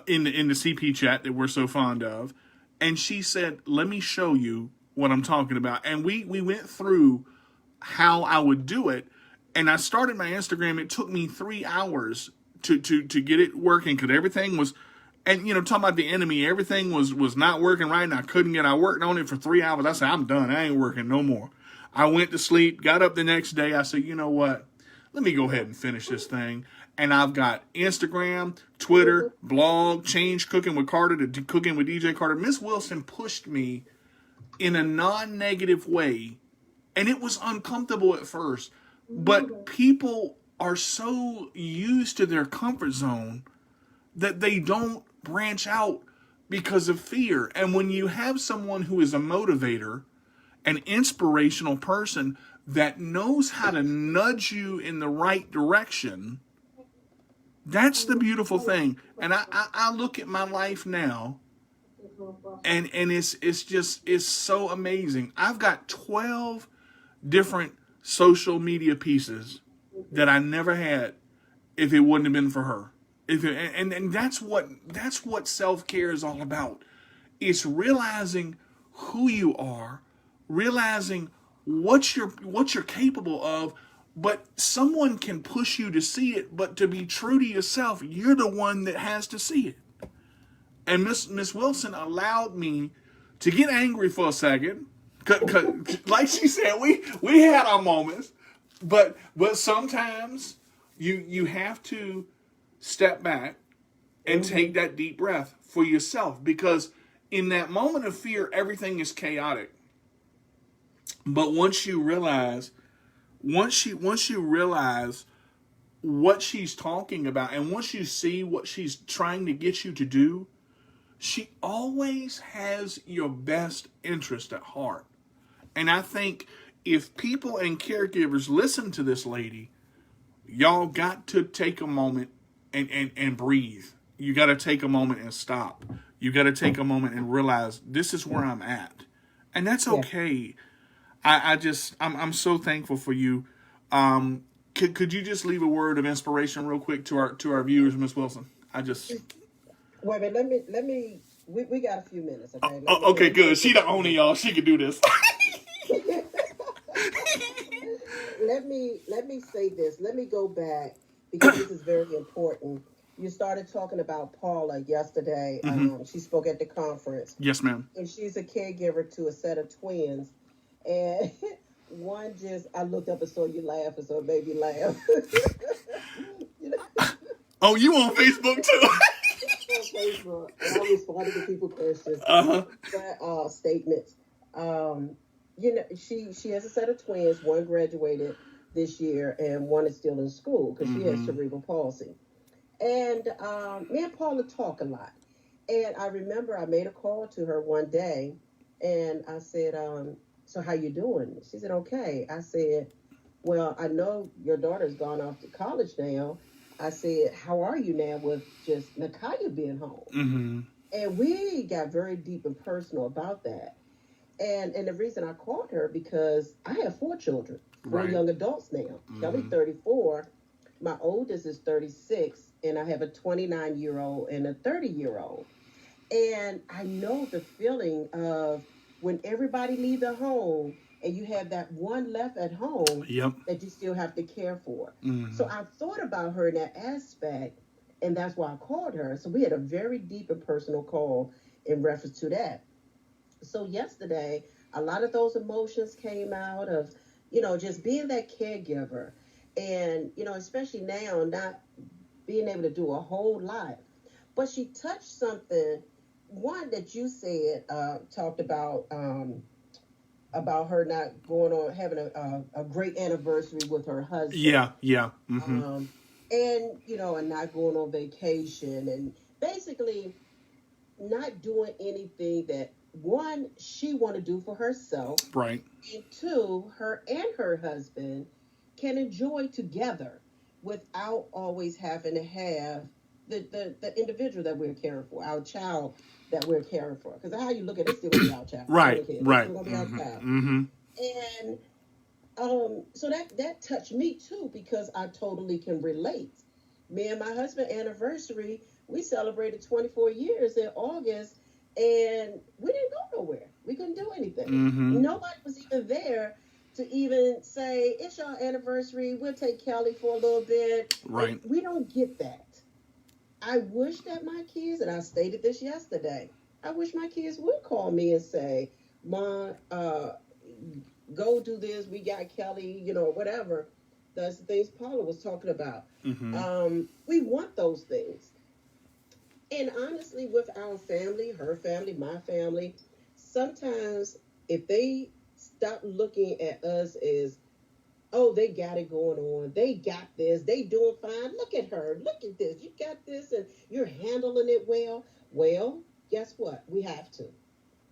in the CP chat that we're so fond of, and she said, let me show you what I'm talking about. And we went through how I would do it, and I started my Instagram. It took me 3 hours to get it working, because everything was, and talking about the enemy, everything was not working right, and I couldn't get. I worked on it for 3 hours. I said, I'm done. I ain't working no more. I went to sleep, got up the next day. I said, you know what? Let me go ahead and finish this thing. And I've got Instagram, Twitter, blog, change cooking with Carter to cooking with DJ Carter. Miss Wilson pushed me in a non-negative way, and it was uncomfortable at first. But people are so used to their comfort zone that they don't branch out because of fear. And when you have someone who is a motivator, an inspirational person that knows how to nudge you in the right direction, that's the beautiful thing. And I look at my life now, and it's so amazing. I've got 12 different social media pieces that I never had if it wouldn't have been for her. And that's what self-care is all about. It's realizing who you are, realizing what you're capable of, but someone can push you to see it, but to be true to yourself, you're the one that has to see it. And Miss Wilson allowed me to get angry for a second. Like she said, we had our moments, but sometimes you have to step back and take that deep breath for yourself, because in that moment of fear, everything is chaotic. But once you realize what she's talking about, and once you see what she's trying to get you to do, she always has your best interest at heart. And I think if people and caregivers listen to this lady, y'all got to take a moment and breathe. You got to take a moment and stop. You got to take a moment and realize this is where I'm at. And that's okay. I'm so thankful for you. Could you just leave a word of inspiration real quick to our viewers, Miss Wilson? Wait a minute, let me we got a few minutes, okay? Okay, good. She the owner, y'all. She can do this. let me say this. Let me go back, because this is very important. You started talking about Paula yesterday. Mm-hmm. She spoke at the conference. Yes, ma'am. And she's a caregiver to a set of twins. And I looked up and saw you laughing, so it made me laugh. Oh, you on Facebook too? On Facebook, and I responded to people's questions, statements. She has a set of twins. One graduated this year, and one is still in school because she has cerebral palsy. And me and Paula talk a lot. And I remember I made a call to her one day, and I said, so how you doing? She said, okay. I said, well, I know your daughter's gone off to college now. I said, how are you now with just Nakaya being home? Mm-hmm. And we got very deep and personal about that. And the reason I called her, because I have 4 children, 4 young adults now. Mm-hmm. Kelly 34, my oldest is 36, and I have a 29-year-old and a 30-year-old. And I know the feeling of when everybody leaves their home and you have that one left at home that you still have to care for. Mm-hmm. So I thought about her in that aspect, and that's why I called her. So we had a very deep and personal call in reference to that. So yesterday, a lot of those emotions came out of, just being that caregiver. And, especially now, not being able to do a whole lot. But she touched something, one that you said, talked about her not going on, having a great anniversary with her husband. Yeah. Mm-hmm. and and not going on vacation, and basically not doing anything that one she want to do for herself, Right. and two, her and her husband can enjoy together without always having to have the individual that we're caring for, our child that we're caring for. Because how you look at it, it's still gonna be our child. Right. It's Right. still gonna be our child. Mm-hmm. And so that touched me too, because I totally can relate. Me and my husband anniversary, we celebrated 24 years in August, and we didn't go nowhere. We couldn't do anything. Mm-hmm. Nobody was even there to even say, it's your anniversary, we'll take Kelly for a little bit. Right. Like, we don't get that. I wish that my kids, and I stated this yesterday, I wish my kids would call me and say, Mom, go do this, we got Kelly, whatever. That's the things Paula was talking about. Mm-hmm. We want those things. And honestly, with our family, her family, my family, sometimes if they stop looking at us as, oh, they got it going on, they got this, they doing fine, look at her, look at this, you got this, and you're handling it well. Well, guess what? We have to.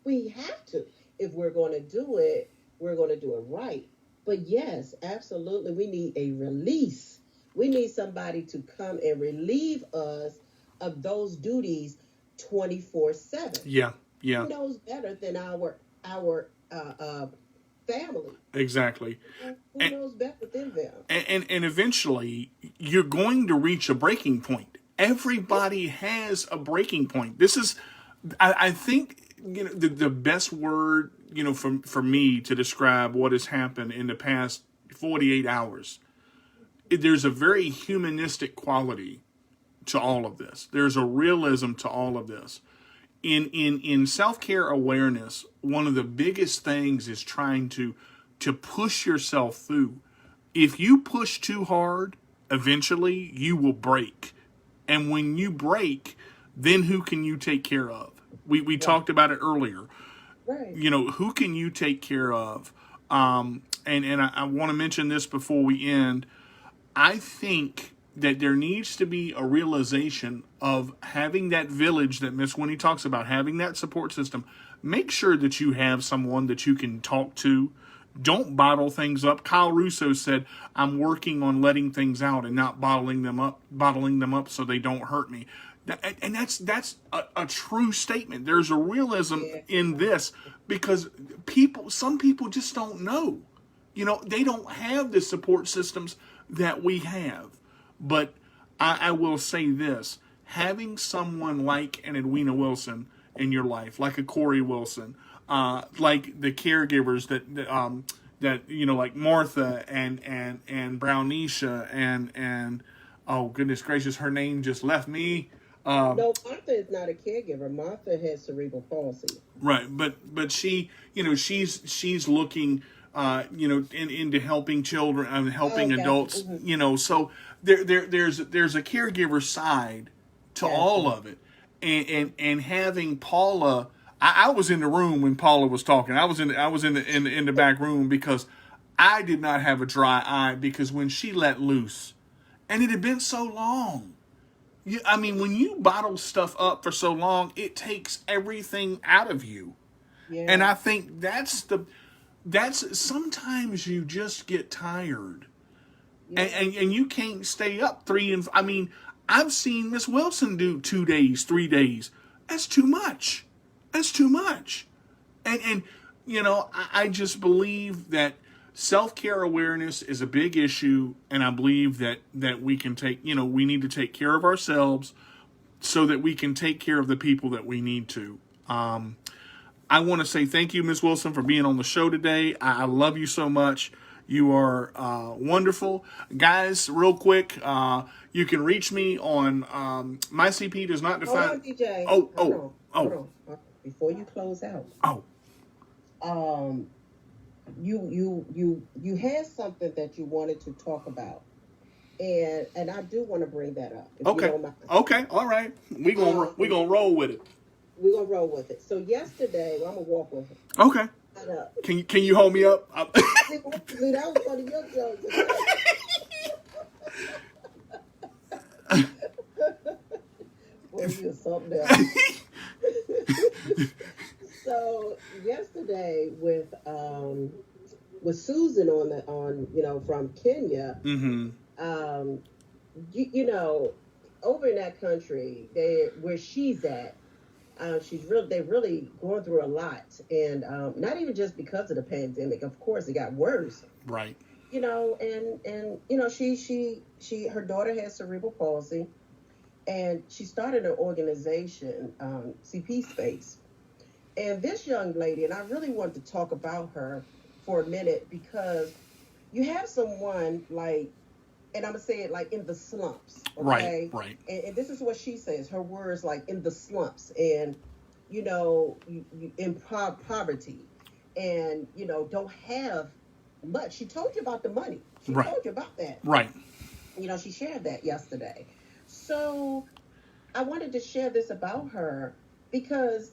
We have to. If we're going to do it, we're going to do it right. But yes, absolutely, we need a release. We need somebody to come and relieve us of those duties 24/7. Yeah. Yeah. Who knows better than our family? Exactly. Who knows better than them? And eventually you're going to reach a breaking point. Everybody has a breaking point. This is, I think, the best word, for me to describe what has happened in the past 48 hours. There's a very humanistic quality to all of this. There's a realism to all of this. In self-care awareness, one of the biggest things is trying to push yourself through. If you push too hard, eventually you will break. And when you break, then who can you take care of? We talked about it earlier. Right. Who can you take care of? And I want to mention this before we end. I think that there needs to be a realization of having that village that Miss Winnie talks about, having that support system. Make sure that you have someone that you can talk to. Don't bottle things up. Kyle Russo said, I'm working on letting things out and not bottling them up so they don't hurt me. And that's a true statement. There's a realism in this, because some people just don't know. They don't have the support systems that we have. But I will say this, having someone like an Winne Wilson in your life, like a Corey Wilson, like the caregivers that like Martha and Brownisha and oh goodness gracious, her name just left me. No, Martha is not a caregiver. Martha has cerebral palsy. Right, but she, she's looking, into helping children and helping adults, Mm-hmm. So there's a caregiver side to all of it, and having Paula. I was in the room when Paula was talking. I was in the back room, because I did not have a dry eye, because when she let loose, and it had been so long. When you bottle stuff up for so long, it takes everything out of you. Yeah. And I think that's sometimes you just get tired. Yeah. And you can't stay up I've seen Miss Wilson do 2 days, 3 days. That's too much. And I just believe that self-care awareness is a big issue, and I believe that we can we need to take care of ourselves so that we can take care of the people that we need to. I want to say thank you, Ms. Wilson, for being on the show today. I love you so much. You are wonderful. Guys, real quick, you can reach me on My CP Does Not Define... Hold on, DJ. Hold on. Before you close out. You had something that you wanted to talk about, and I do want to bring that up. If okay. You don't mind. Okay. All right. We gonna roll with it. We're gonna roll with it. So yesterday, I'm gonna walk with it. Okay. Can you hold me up? See, that was one of your jokes. you something else. So yesterday with Susan from Kenya, Mm-hmm. um, you know, over in that country, they where she's at, they're really going through a lot, and not even just because of the pandemic. Of course, it got worse. Right. And her daughter has cerebral palsy, and she started an organization, CP Space. And this young lady, and I really want to talk about her for a minute, because you have someone like, and I'm gonna say it like in the slumps, okay? Right. And this is what she says. Her words, like, in the slumps, and you in poverty, and don't have much. She told you about the money. She Right. told you about that. Right. She shared that yesterday. So I wanted to share this about her because,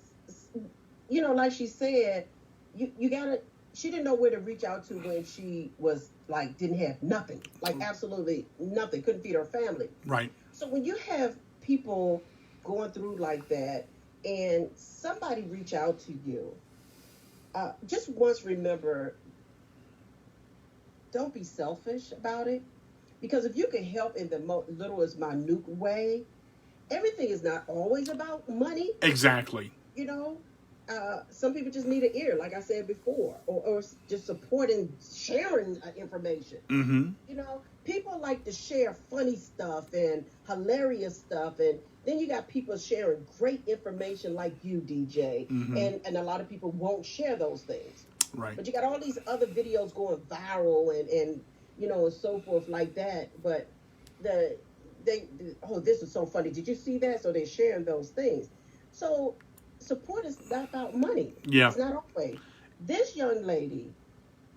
like she said, you gotta. She didn't know where to reach out to when she was like didn't have nothing, like absolutely nothing, couldn't feed her family. Right. So when you have people going through like that, and somebody reach out to you, just once remember, don't be selfish about it, because if you can help in the littlest minute way, everything is not always about money. Exactly. Some people just need an ear, like I said before, or just supporting, sharing information. Mm-hmm. People like to share funny stuff and hilarious stuff, and then you got people sharing great information like you, DJ, Mm-hmm. and a lot of people won't share those things. Right. But you got all these other videos going viral and so forth like that. But oh, this is so funny. Did you see that? So they're sharing those things. So support is not about money. Yeah. It's not always. This young lady,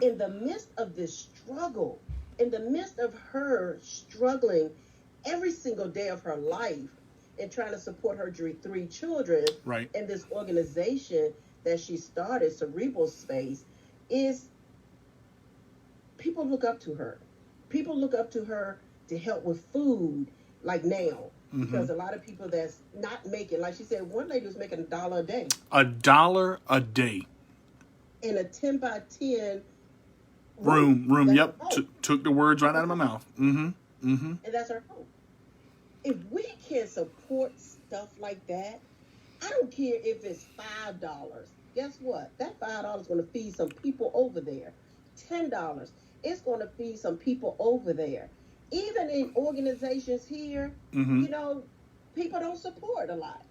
in the midst of this struggle, in the midst of her struggling every single day of her life and trying to support her 3 children, Right. in this organization that she started, Cerebral Space, is people look up to her. People look up to her to help with food, like now. Mm-hmm. Because a lot of people that's not making, like she said, one lady was making $1 a day. $1 a day. In a 10 by 10 room. Yep. Took the words right out of my mouth. Mm-hmm. Mm-hmm. And that's her home. If we can support stuff like that, I don't care if it's $5. Guess what? That $5 is going to feed some people over there. $10, it's going to feed some people over there. Even in organizations here, Mm-hmm. People don't support a lot.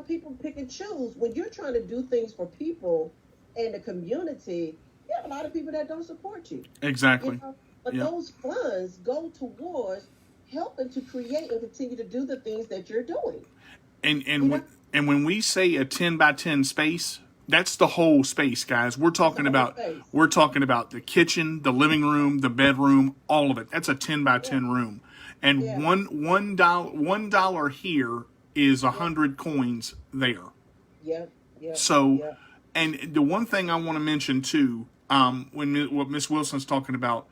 People pick and choose. When you're trying to do things for people and the community, you have a lot of people that don't support you. Exactly. But those funds go towards helping to create and continue to do the things that you're doing. And when we say a 10 by 10 space, that's the whole space, guys. We're talking about the kitchen, the living room, the bedroom, all of it. That's a 10 by 10 room. And $1 here is 100 coins there. Yeah. So, and the one thing I want to mention too, what Miss Wilson's talking about,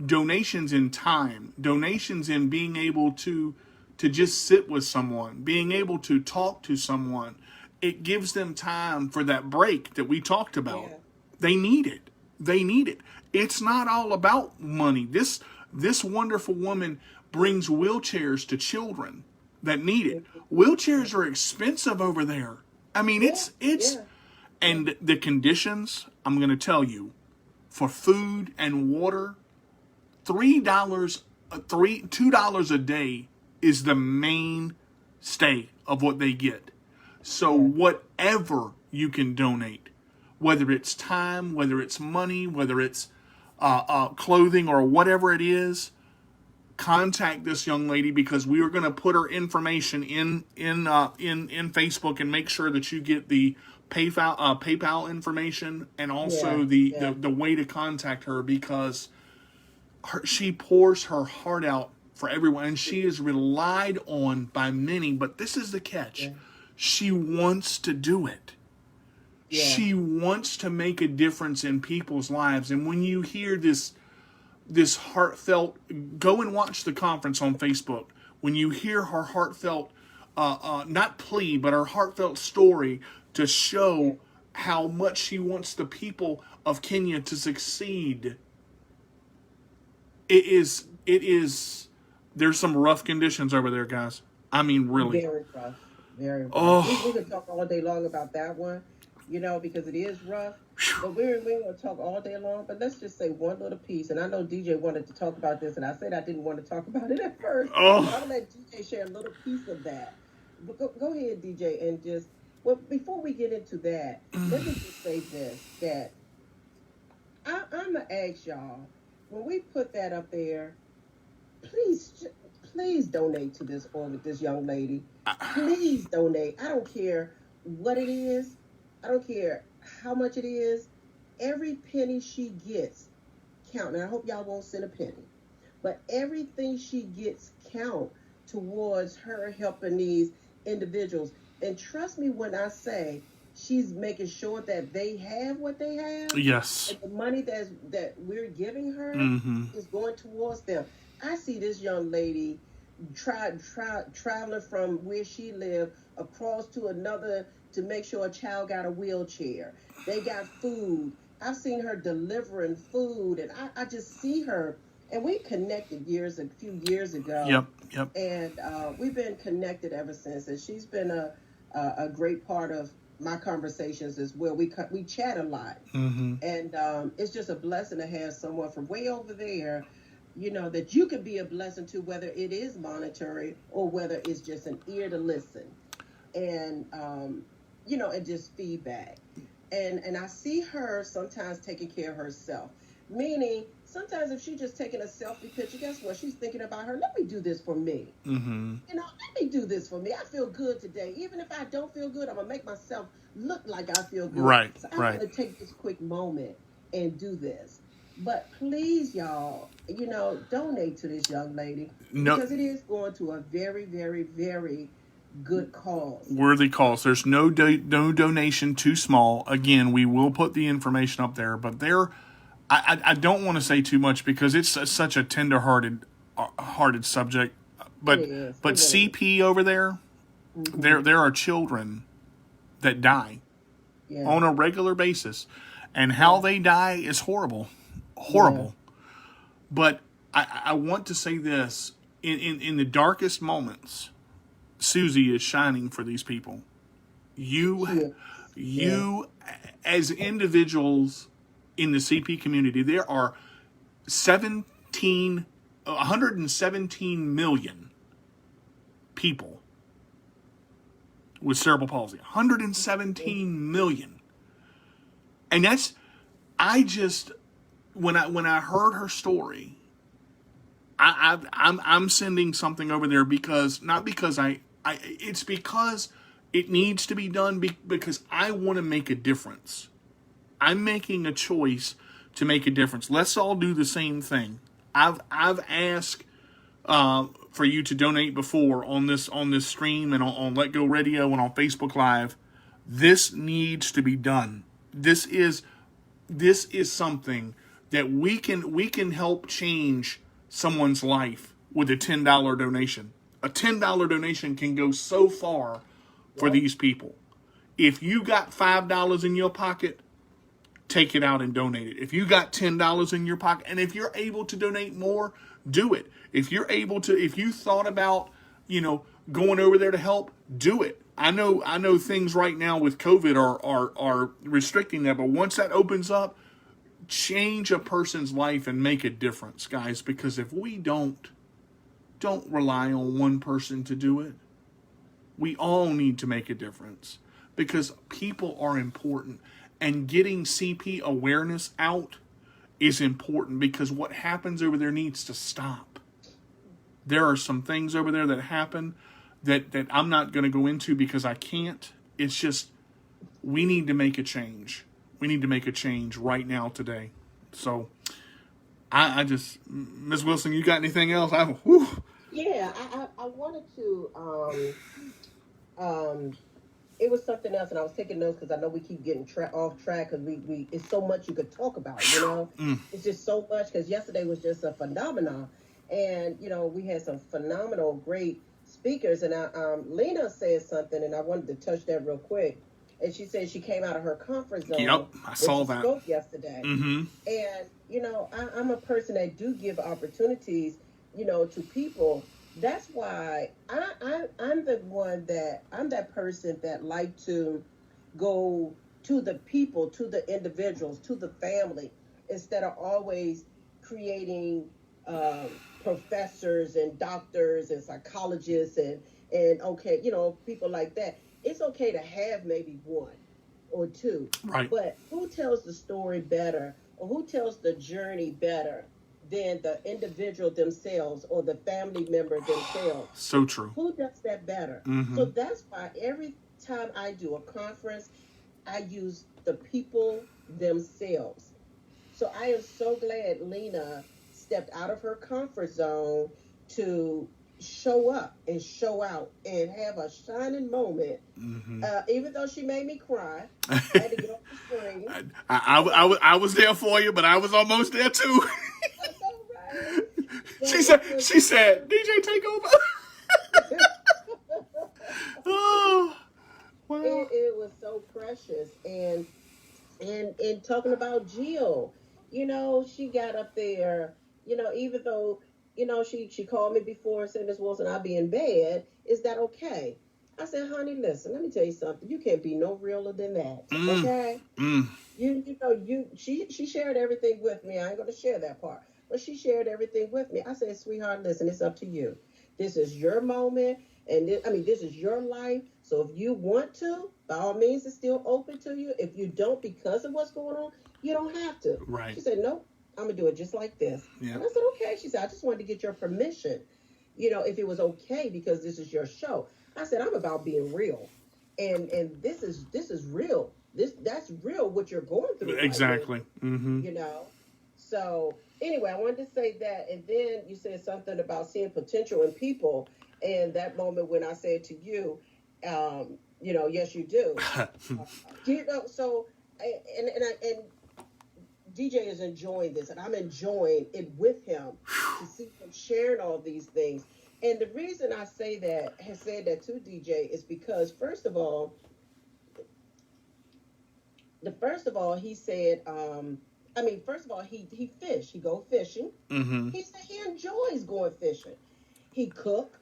donations in time, donations in being able to just sit with someone, being able to talk to someone. It gives them time for that break that we talked about. Yeah. They need it. It's not all about money. This wonderful woman brings wheelchairs to children that need it. Wheelchairs are expensive over there. I mean, it's and the conditions, I'm going to tell you, for food and water, $2 a day is the mainstay of what they get. So whatever you can donate, whether it's time, whether it's money, whether it's clothing or whatever it is, contact this young lady, because we are going to put her information in Facebook and make sure that you get the PayPal information and also the way to contact her, because she pours her heart out for everyone, and she is relied on by many. But this is the catch. Yeah. She wants to do it. Yeah. She wants to make a difference in people's lives. And when you hear this heartfelt, go and watch the conference on Facebook. When you hear her heartfelt not plea, but her heartfelt story to show how much she wants the people of Kenya to succeed. It is, there's some rough conditions over there, guys. I mean, really. Very rough. Very rough. We Oh, could talk all day long about that one, because it is rough. But we ain't going to talk all day long. But let's just say one little piece. And I know DJ wanted to talk about this, and I said I didn't want to talk about it at first. But I'm oh, going to let DJ share a little piece of that. But go ahead, DJ, and just, well, before we get into that, let me just say this, that I'm going to ask y'all, when we put that up there, please donate to this this young lady. Please donate. I don't care what it is. I don't care how much it is. Every penny she gets count. And I hope y'all won't send a penny. But everything she gets count towards her helping these individuals. And trust me when I say she's making sure that they have what they have. yes. And the money that we're giving her Mm-hmm. is going towards them. I see this young lady traveling from where she lived across to another to make sure a child got a wheelchair. They got food. I've seen her delivering food, and I just see her. And we connected a few years ago. Yep. And we've been connected ever since. And she's been a great part of my conversations as well. We chat a lot. Mm-hmm. And it's just a blessing to have someone from way over there, that you can be a blessing to, whether it is monetary or whether it's just an ear to listen. And, and just feedback. And I see her sometimes taking care of herself. Meaning, sometimes if she's just taking a selfie picture, guess what? She's thinking about her. Let me do this for me. Mm-hmm. Let me do this for me. I feel good today. Even if I don't feel good, I'm going to make myself look like I feel good. Right, So I'm right. going to take this quick moment and do this. But please, y'all, donate to this young lady. No, Because it is going to a very, very, very good cause. worthy cause. There's no donation too small. Again, we will put the information up there, but I don't want to say too much because it's such a tender-hearted subject. But It is. but It really is. CP over there, Mhm. there are children that die Yeah. on a regular basis, and how Yeah. they die is horrible. Yeah. But I want to say this, in the darkest moments, Susie is shining for these people. You Yeah. you as individuals in the CP community, there are 117 million people with cerebral palsy. 117 million. And that's, I just, when I heard her story, I'm sending something over there because, not because it's because it needs to be done because I want to make a difference. I'm making a choice to make a difference. Let's all do the same thing. I've asked for you to donate before on this stream and on Let Go Radio and on Facebook Live. This needs to be done. This is something that we can help change someone's life with a $10 donation. A $10 donation can go so far for these people. If you got $5 in your pocket, take it out and donate it. If you got $10 in your pocket, and if you're able to donate more, do it. If you're able to, if you thought about, going over there to help, do it. I know things right now with COVID are restricting that, but once that opens up, change a person's life and make a difference, guys, because if we don't rely on one person to do it. We all need to make a difference because people are important, and getting CP awareness out is important because what happens over there needs to stop. There are some things over there that happen that I'm not going to go into because I can't. It's just, we need to make a change. We need to make a change right now today. So I just, Ms. Wilson, you got anything else? Yeah, I wanted to, it was something else, and I was taking notes because I know we keep getting off track because we it's so much you could talk about, It's just so much because yesterday was just a phenomenon, and, we had some phenomenal, great speakers, and Lena said something, and I wanted to touch that real quick. And she said she came out of her comfort Yep, zone I when saw she that. spoke yesterday. Mm-hmm. And I'm a person that do give opportunities, to people. That's why I'm the one that I'm that person that like to go to the people, to the individuals, to the family, instead of always creating professors and doctors and psychologists and okay, people like that. It's okay to have maybe one or two, Right. but who tells the story better or who tells the journey better than the individual themselves or the family member themselves? So true. Who does that better? Mm-hmm. So that's why every time I do a conference, I use the people themselves. So I am so glad Lena stepped out of her comfort zone to show up and show out and have a shining moment. Mm-hmm. Even though she made me cry, I had to get off the screen. I was there for you, but I was almost there too. That's all right. But She said, DJ, take over. Oh, wow. it was so precious. And talking about Jill, she got up there, even though, she called me before and said, Miss Wilson, I'll be in bed. Is that okay? I said, honey, listen, let me tell you something. You can't be no realer than that. Okay? She shared everything with me. I ain't gonna share that part. But she shared everything with me. I said, sweetheart, listen, it's up to you. This is your moment, and this is your life. So if you want to, by all means, it's still open to you. If you don't, because of what's going on, you don't have to. Right. She said, nope, I'm gonna do it just like this. Yeah. And I said, okay. She said, I just wanted to get your permission, if it was okay, because this is your show. I said, I'm about being real, and this is real. That's real what you're going through. Exactly. Right mm-hmm. So anyway, I wanted to say that, and then you said something about seeing potential in people, and that moment when I said to you, yes, you do. So and DJ is enjoying this, and I'm enjoying it with him to see him sharing all these things. And the reason I said that to DJ is because first of all, he said, first of all, he fished. He go fishing. Mm-hmm. He said he enjoys going fishing. He cook.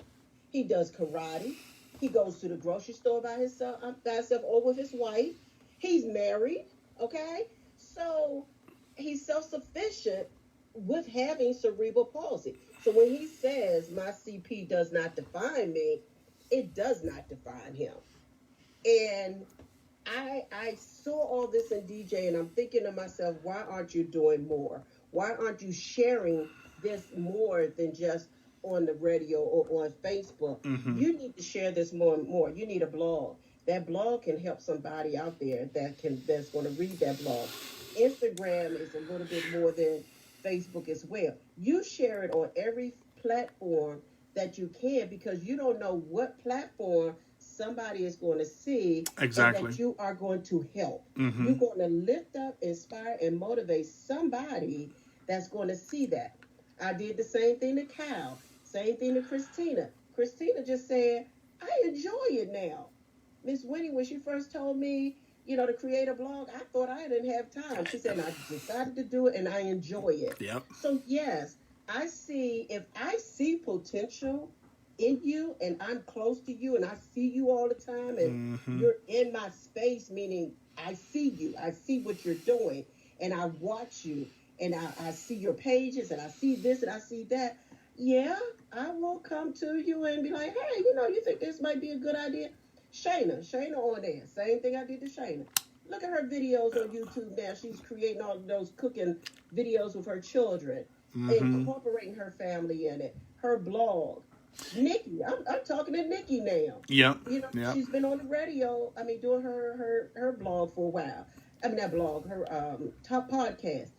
He does karate. He goes to the grocery store by himself or with his wife. He's married. Okay, so he's self-sufficient with having cerebral palsy. So when he says my CP does not define me, it does not define him. And I saw all this in DJ, and I'm thinking to myself, why aren't you doing more? Why aren't you sharing this more than just on the radio or on Facebook? Mm-hmm. You need to share this more and more. You need a blog. That blog can help somebody out there that's going to read that blog. Instagram is a little bit more than Facebook as well. You share it on every platform that you can, because you don't know what platform somebody is going to see. Exactly. And that you are going to help. Mm-hmm. You're going to lift up, inspire, and motivate somebody that's going to see that. I did the same thing to Kyle. Same thing to Christina. Christina just said, I enjoy it now. Miss Winnie, when she first told me, to create a blog, I thought I didn't have time. She said, I decided to do it and I enjoy it. Yep. So yes, if I see potential in you and I'm close to you and I see you all the time and mm-hmm. you're in my space, meaning I see you, I see what you're doing, and I watch you and I see your pages and I see this and I see that. Yeah, I will come to you and be like, hey, you think this might be a good idea? Shayna on there. Same thing I did to Shayna. Look at her videos on YouTube now. She's creating all those cooking videos with her children, mm-hmm. incorporating her family in it. Her blog. Nikki, I'm talking to Nikki now. Yep. Yep. She's been on the radio. Doing her blog for a while. That blog, her top podcast.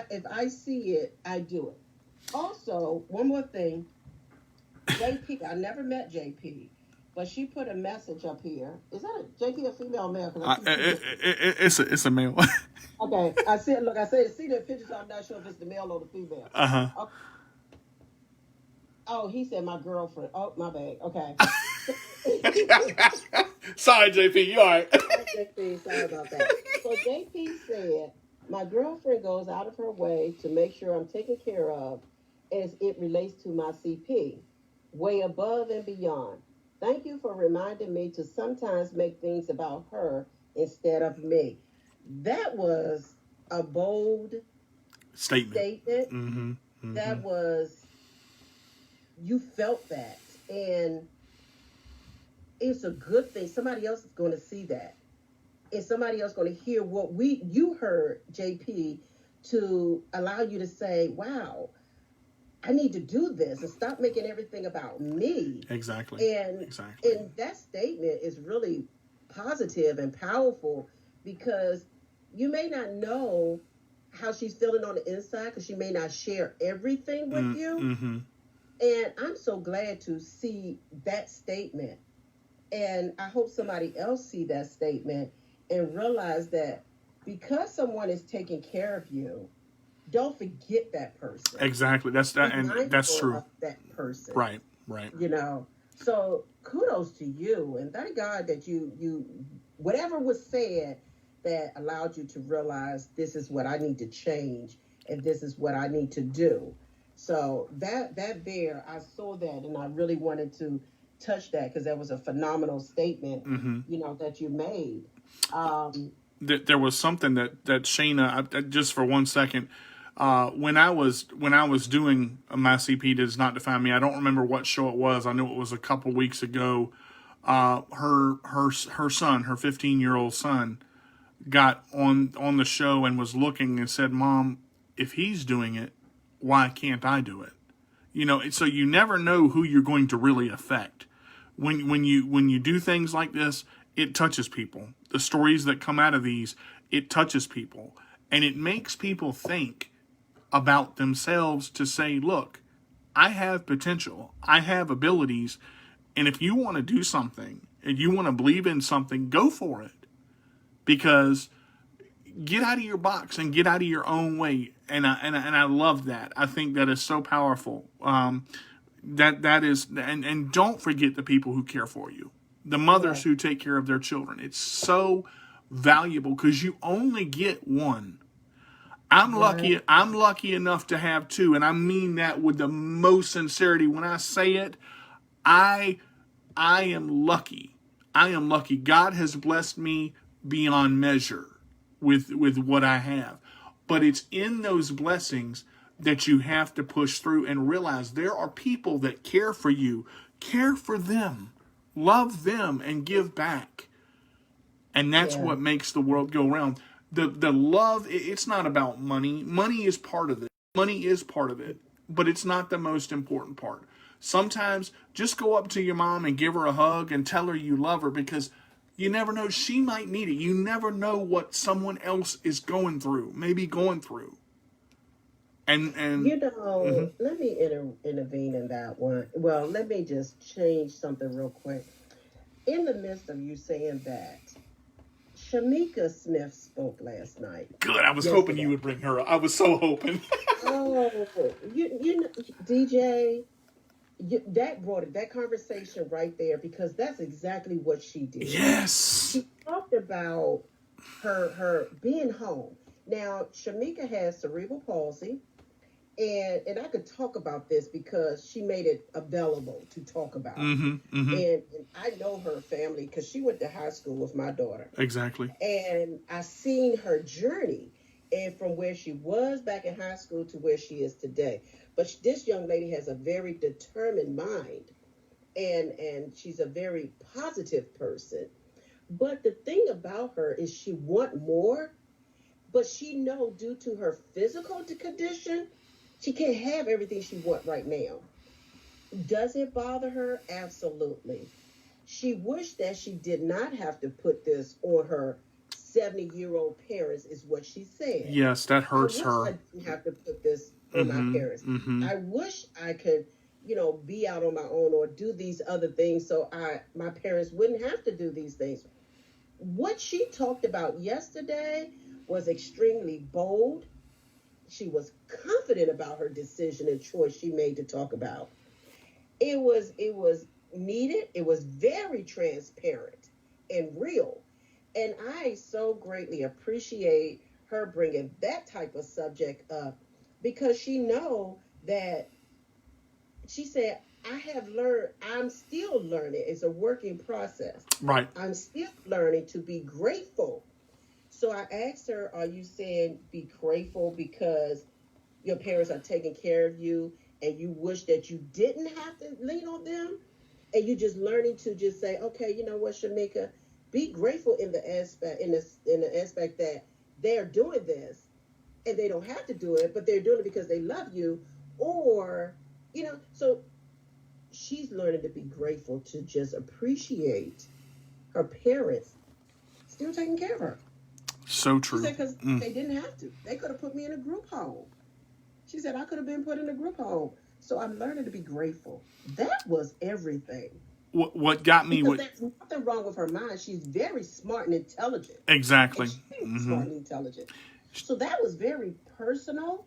If I see it, I do it. Also, one more thing. JP, I never met JP, but she put a message up here. Is that a JP a female or male? It's a male. Okay, see the picture, so I'm not sure if it's the male or the female. Uh-huh. Okay. Oh, he said my girlfriend. Oh, my bad. Okay. So, Sorry, JP. You all right? sorry, JP. Sorry about that. So JP said, my girlfriend goes out of her way to make sure I'm taken care of as it relates to my CP, way above and beyond. Thank you for reminding me to sometimes make things about her instead of me. That was a bold Statement. statement. Mm-hmm. Mm-hmm. That was, you felt that. And it's a good thing. Somebody else is going to see that. And somebody else going to hear what you heard, JP, to allow you to say, wow, I need to do this and stop making everything about me. Exactly. And Exactly. that statement is really positive and powerful because you may not know how she's feeling on the inside because she may not share everything with you. Mm-hmm. And I'm so glad to see that statement. And I hope somebody else see that statement and realize that because someone is taking care of you, don't forget that person. Exactly. That's that, Be and that's mindful true. of that person. Right. Right. You know. So kudos to you, and thank God that you whatever was said that allowed you to realize this is what I need to change and this is what I need to do. So that there, I saw that and I really wanted to touch that because that was a phenomenal statement, Mm-hmm. that you made. Um, There was something that Shayna, just for 1 second, when I was doing my CP does not define me. I don't remember what show it was. I know it was a couple weeks ago. Her son, her 15-year-old son, got on the show and was looking and said, "Mom, if he's doing it, why can't I do it?" So you never know who you're going to really affect. When you do things like this, it touches people. The stories that come out of these, it touches people. And it makes people think about themselves to say, look, I have potential. I have abilities. And if you want to do something and you want to believe in something, go for it. Because get out of your box and get out of your own way. And I love that. I think that is so powerful. That is, and don't forget the people who care for you, the mothers yeah, who take care of their children. It's so valuable because you only get one. I'm right. lucky. I'm lucky enough to have two, and I mean that with the most sincerity. When I say it, I I am lucky. I am lucky. God has blessed me beyond measure with what I have. But it's in those blessings that you have to push through and realize there are people that care for you. Care for them. Love them and give back. And that's Yeah, what makes the world go round. The love, it's not about money. Money is part of it. Money is part of it, but it's not the most important part. Sometimes just go up to your mom and give her a hug and tell her you love her because you never know, she might need it. You never know what someone else is going through, maybe going through. And mhm. let me intervene in that one. Well, let me just change something real quick. In the midst of you saying that, Shamika Smith spoke last night, Good. I was hoping you yesterday. would bring her up. I was so hoping. Oh, you know, DJ, that brought it, that conversation right there because that's exactly what she did. Yes. She talked about her being home. Now, Shamika has cerebral palsy, and I could talk about this because she made it available to talk about. Mm-hmm. Mm-hmm. And I know her family because she went to high school with my daughter. Exactly. And I seen her journey and from where she was back in high school to where she is today. But this young lady has a very determined mind and she's a very positive person. But the thing about her is she want more, but she know due to her physical condition, she can't have everything she want right now. Does it bother her? Absolutely. She wished that she did not have to put this on her 70-year-old parents, is what she said. Yes, that I hurts wish I her. didn't have to put this on my Mm-hmm. parents. Mm-hmm. I wish I could, be out on my own or do these other things so my parents wouldn't have to do these things. What she talked about yesterday was extremely bold. She was confident about her decision and choice she made to talk about. it was needed. It was very transparent and real. And I so greatly appreciate her bringing that type of subject up because she know that she said, I have learned, I'm still learning. It's a working process. Right. I'm still learning to be grateful. So I asked her, are you saying be grateful because your parents are taking care of you and you wish that you didn't have to lean on them? And you just learning to just say, okay, you know what, Shamika, be grateful in the aspect in the aspect that they're doing this and they don't have to do it, but they're doing it because they love you, or so she's learning to be grateful to just appreciate her parents still taking care of her. So She true. said, because they didn't have to. They could have put me in a group home. She said, I could have been put in a group home. So I'm learning to be grateful. That was everything. What got me? Because What there's nothing wrong with her mind. She's very smart and intelligent. exactly? Extremely smart and intelligent. So that was very personal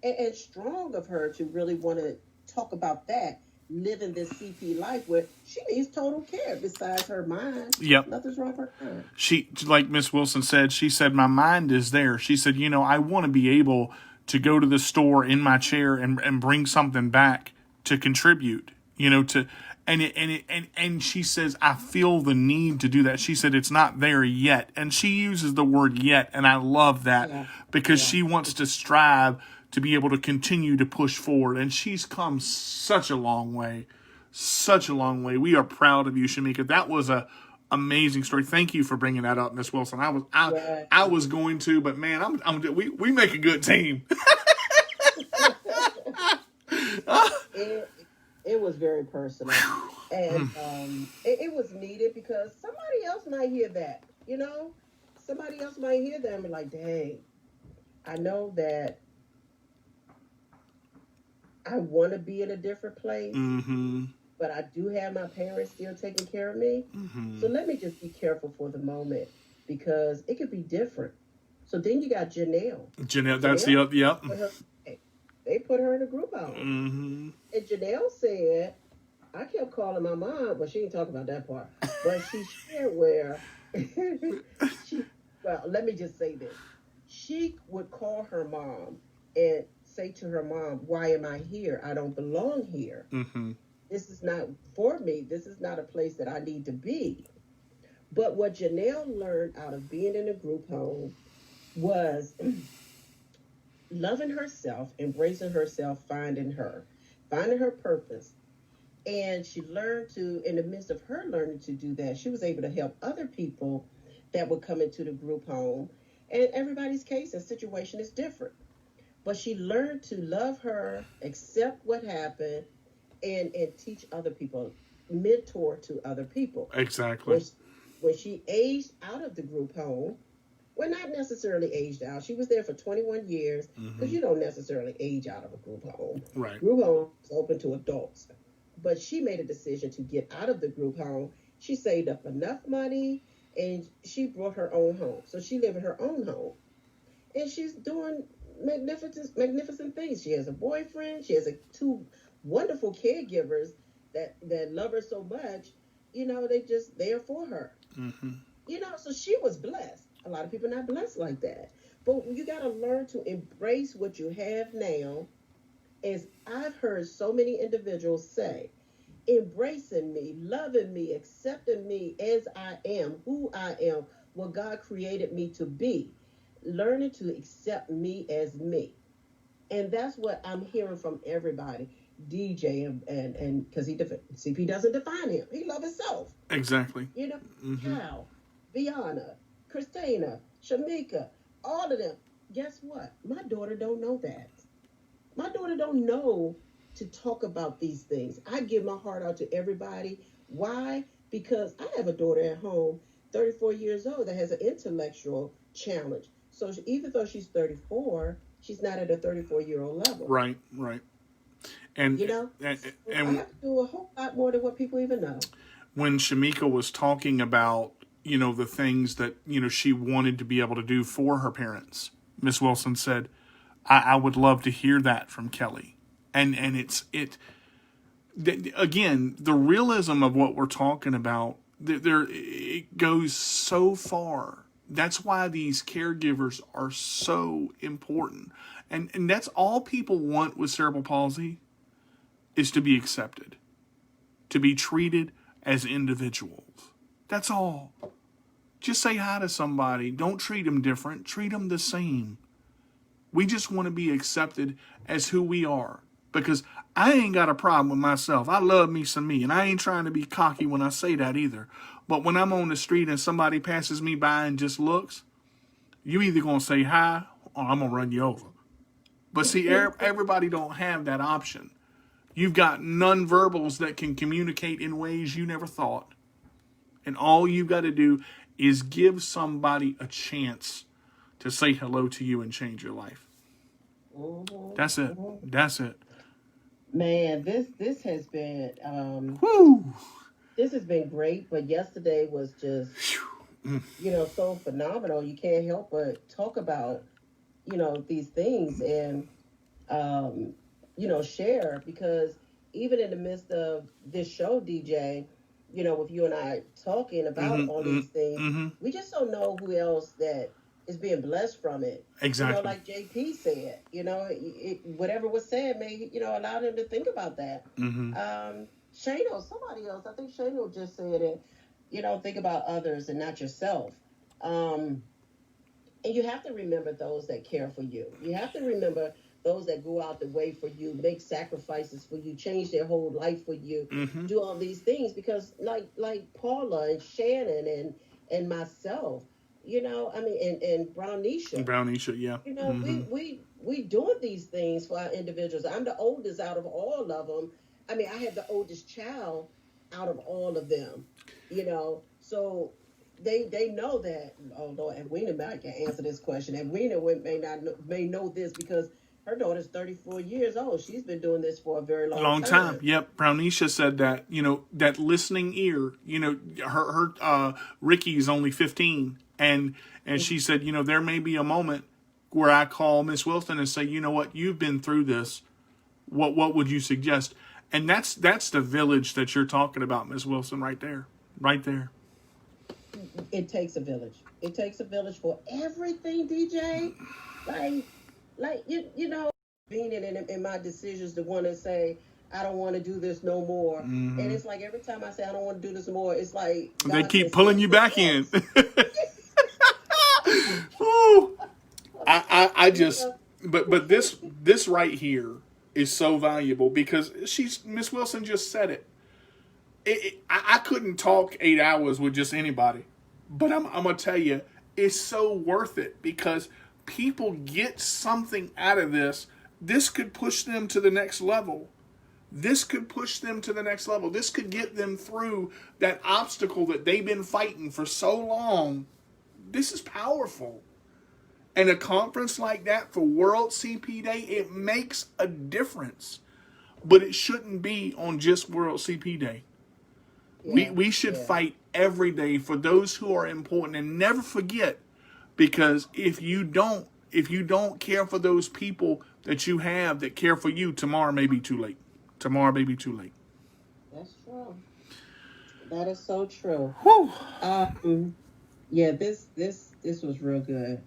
and strong of her to really want to talk about that, living this CP life where she needs total care besides her mind. Yep. Nothing's wrong with her mind. She, like Miss Wilson said, she said, my mind is there. She said, I want to be able to go to the store in my chair and bring something back to contribute, and she says, I feel the need to do that. She said, it's not there yet. And she uses the word yet. And I love that because she wants to strive to be able to continue to push forward. And she's come such a long way, such a long way. We are proud of you, Shamika. That was a amazing story. Thank you for bringing that up, Miss Wilson. I was going to, but man, we make a good team. It was very personal, and it was needed because somebody else might hear that. Somebody else might hear that and be like, "Dang, I know that I want to be in a different place, but I do have my parents still taking care of me. So let me just be careful for the moment because it could be different." So then you got Janelle. That's the yep. They put her in a group home. And Janelle said, I kept calling my mom, but she didn't talk about that part. But she shared where let me just say this. She would call her mom and say to her mom, why am I here? I don't belong here. This is not for me. This is not a place that I need to be. But what Janelle learned out of being in a group home was loving herself, embracing herself, finding her purpose. And she learned to, in the midst of her learning to do that, she was able to help other people that would come into the group home. And everybody's case and situation is different. But she learned to love her, accept what happened, and teach other people, mentor to other people. Exactly. When she aged out of the group home, well, not necessarily aged out. She was there for 21 years because you don't necessarily age out of a group home. Right. Group home is open to adults. But she made a decision to get out of the group home. She saved up enough money and she brought her own home. So she lived in her own home. And she's doing magnificent things. She has a boyfriend. She has two wonderful caregivers that love her so much. They just there for her. So she was blessed. A lot of people are not blessed like that. But you got to learn to embrace what you have now. As I've heard so many individuals say, embracing me, loving me, accepting me as I am, who I am, what God created me to be. Learning to accept me as me. And that's what I'm hearing from everybody. DJ and because CP doesn't define him. He loves himself. Exactly. Cal, Viana, Christina, Shamika, all of them. Guess what? My daughter don't know that. My daughter don't know to talk about these things. I give my heart out to everybody. Why? Because I have a daughter at home, 34 years old, that has an intellectual challenge. So even though she's 34, she's not at a 34-year-old level. Right. And I have to do a whole lot more than what people even know. When Shamika was talking about, the things that, she wanted to be able to do for her parents, Miss Wilson said, I would love to hear that from Kelly. And again, the realism of what we're talking about, it goes so far. That's why these caregivers are so important. And that's all people want with cerebral palsy, is to be accepted, to be treated as individuals. That's all. Just say hi to somebody. Don't treat them different. Treat them the same. We just want to be accepted as who we are. Because I ain't got a problem with myself. I love me some me. And I ain't trying to be cocky when I say that either. But when I'm on the street and somebody passes me by and just looks, you either going to say hi or I'm going to run you over. But see, everybody don't have that option. You've got nonverbals that can communicate in ways you never thought. And all you've got to do is give somebody a chance to say hello to you and change your life. That's it. That's it. Man, this has been Woo! this has been great, but yesterday was just so phenomenal. You can't help but talk about these things and share, because even in the midst of this show, DJ, with you and I talking about all these things, we just don't know who else that is being blessed from it. Exactly. Like JP said, whatever was said may, allow them to think about that. Shano, somebody else, I think Shano just said it, think about others and not yourself. And you have to remember those that care for you. You have to remember those that go out the way for you, make sacrifices for you, change their whole life for you, do all these things, because like Paula and Shannon and myself, and Brownisha, yeah. We doing these things for our individuals. I'm the oldest out of all of them. I have the oldest child out of all of them, so they know that. Oh Lord, and Winne might can answer this question, and Winne may know this because her daughter's 34 years old. She's been doing this for a very long time. Yep. Brownisha said that, that listening ear, her Ricky's only 15. And she said, there may be a moment where I call Miss Wilson and say, you know what, you've been through this. What would you suggest? And that's the village that you're talking about, Miss Wilson, right there. Right there. It takes a village. It takes a village for everything, DJ. Being in my decisions to want to say, I don't want to do this no more. And it's like every time I say I don't want to do this more, it's like they keep pulling you back in. Ooh. I just but this right here is so valuable because Miss Wilson just said it. I couldn't talk 8 hours with just anybody, but I'm gonna tell you, it's so worth it because people get something out of this. This could push them to the next level. This could push them to the next level. This could get them through that obstacle that they've been fighting for so long. This is powerful. And a conference like that for World CP Day, it makes a difference. But it shouldn't be on just World CP Day. Yeah, we should fight every day for those who are important, and never forget, because if you don't care for those people that you have that care for you, tomorrow may be too late. Tomorrow may be too late. That's true. That is so true. Whew. Yeah, this was real good.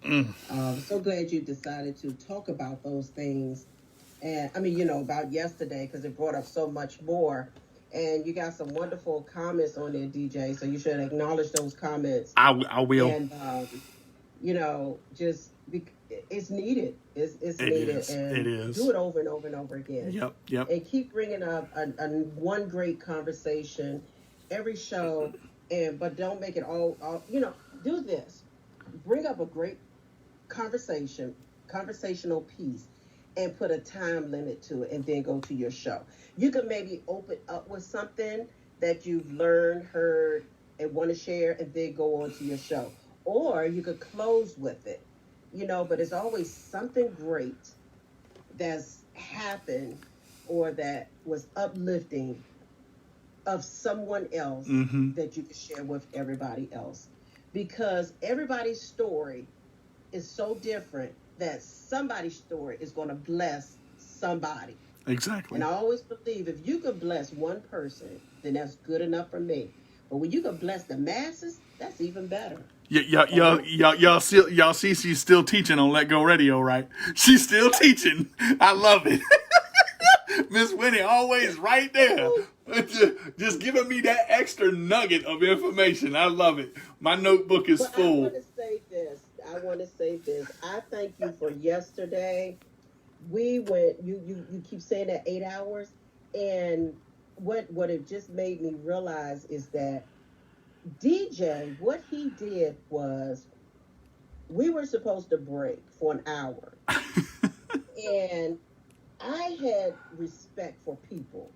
So glad you decided to talk about those things, and about yesterday, because it brought up so much more. And you got some wonderful comments on there, DJ. So you should acknowledge those comments. I will. And it's needed. It's needed. And it is. Do it over and over and over again. Yep. And keep bringing up one great conversation every show. But don't make it all. Do this. Bring up a great conversational piece, and put a time limit to it, and then go to your show. You could maybe open up with something that you've learned, heard, and want to share, and then go on to your show. Or you could close with it, but it's always something great that's happened or that was uplifting of someone else that you can share with everybody else. Because everybody's story is so different that somebody's story is going to bless somebody. Exactly. And I always believe if you could bless one person, then that's good enough for me. But when you could bless the masses, that's even better. So Y'all see she's still teaching on Let Go Radio, right? She's still teaching. I love it. Miss Winnie always right there. Just giving me that extra nugget of information. I love it. My notebook is but I want full. to say this. I thank you for yesterday. We went you keep saying that 8 hours, and what it just made me realize is that DJ, what he did was we were supposed to break for an hour, and I had respect for people.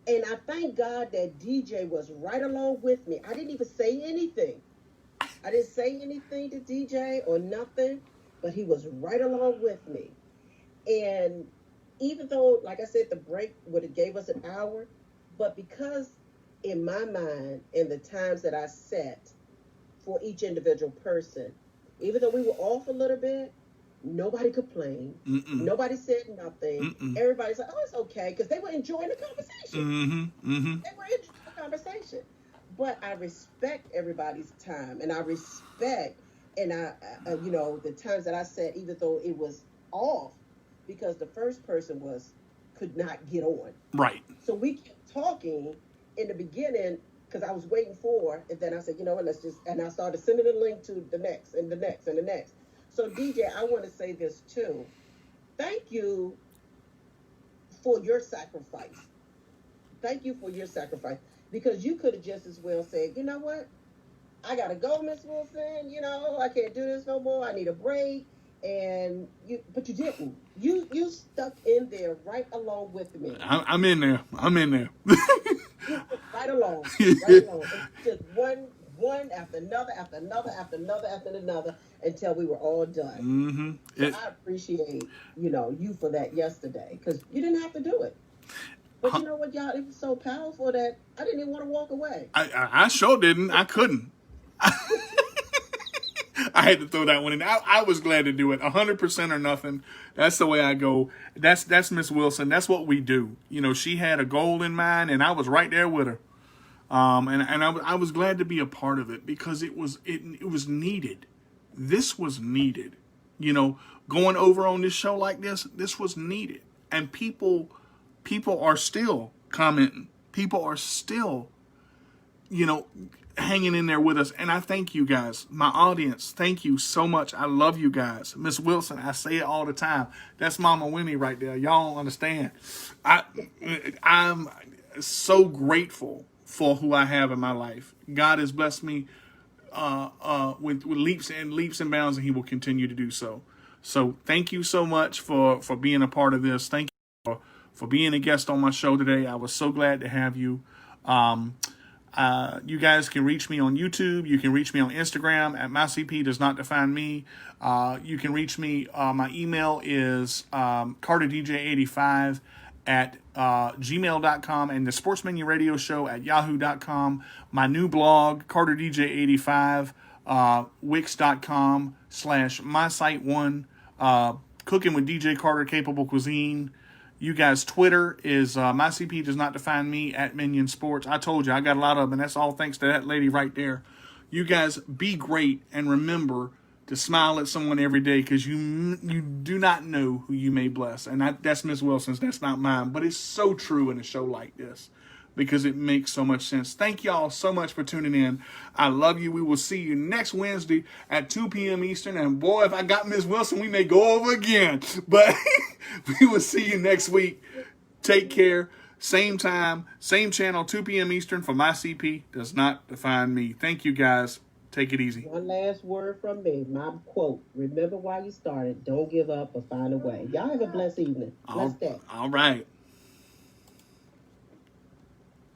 And I thank God that DJ was right along with me. I didn't even say anything. I didn't say anything to DJ or nothing, but he was right along with me. And even though, like I said, the break would have gave us an hour, but because in my mind and the times that I set for each individual person, even though we were off a little bit, nobody complained. Mm-mm. Nobody said nothing. Mm-mm. Everybody's like, "Oh, it's okay," because they were enjoying the conversation. Mm-hmm. Mm-hmm. They were enjoying the conversation. But I respect everybody's time, and I respect, and the times that I said, even though it was off, because the first person could not get on. Right. So we kept talking in the beginning because I was waiting and then I said, you know what, and I started sending the link to the next and the next and the next. So DJ, I want to say this too. Thank you for your sacrifice. Thank you for your sacrifice, because you could have just as well said, you know what, I gotta go, Miss Wilson. I can't do this no more. I need a break. But you didn't. You stuck in there right along with me. I'm in there. Right along. Right along. It's just one after another, after another, after another, after another, until we were all done. Mm-hmm. So I appreciate, you for that yesterday, because you didn't have to do it. But you know what, y'all? It was so powerful that I didn't even want to walk away. I sure didn't. I couldn't. I had to throw that one in. I was glad to do it. 100% or nothing. That's the way I go. That's Miss Wilson. That's what we do. She had a goal in mind, and I was right there with her. I was glad to be a part of it, because it was needed. This was needed. Going over on this show like this was needed. And people are still commenting. People are still, hanging in there with us. And I thank you guys, my audience. Thank you so much. I love you guys. Miss Wilson, I say it all the time. That's Mama Winnie right there. Y'all don't understand. I'm so grateful for who I have in my life. God has blessed me with leaps and bounds, and he will continue to do so. So thank you so much for being a part of this. Thank you for being a guest on my show today. I was so glad to have you. You guys can reach me on YouTube. You can reach me on Instagram at mycpdoesnotdefinememe. You can reach me. My email is CarterDJ85 at gmail.com, and the Sports Menu Radio Show at yahoo.com. My new blog, CarterDJ85, wix.com/mysite1, Cooking with DJ Carter Capable Cuisine. You guys, Twitter is My CP Does Not Define Me at Minion Sports. I told you, I got a lot of them, and that's all thanks to that lady right there. You guys, be great, and remember to smile at someone every day, because you do not know who you may bless. And that's Miss Wilson's, that's not mine. But it's so true in a show like this, because it makes so much sense. Thank y'all so much for tuning in. I love you. We will see you next Wednesday at 2 p.m. Eastern. And boy, if I got Miss Wilson, we may go over again. But we will see you next week. Take care. Same time, same channel, 2 p.m. Eastern for My CP Does Not Define Me. Thank you, guys. Take it easy. One last word from me. My quote: remember why you started. Don't give up, but find a way. Y'all have a blessed evening. Blessed day. All right.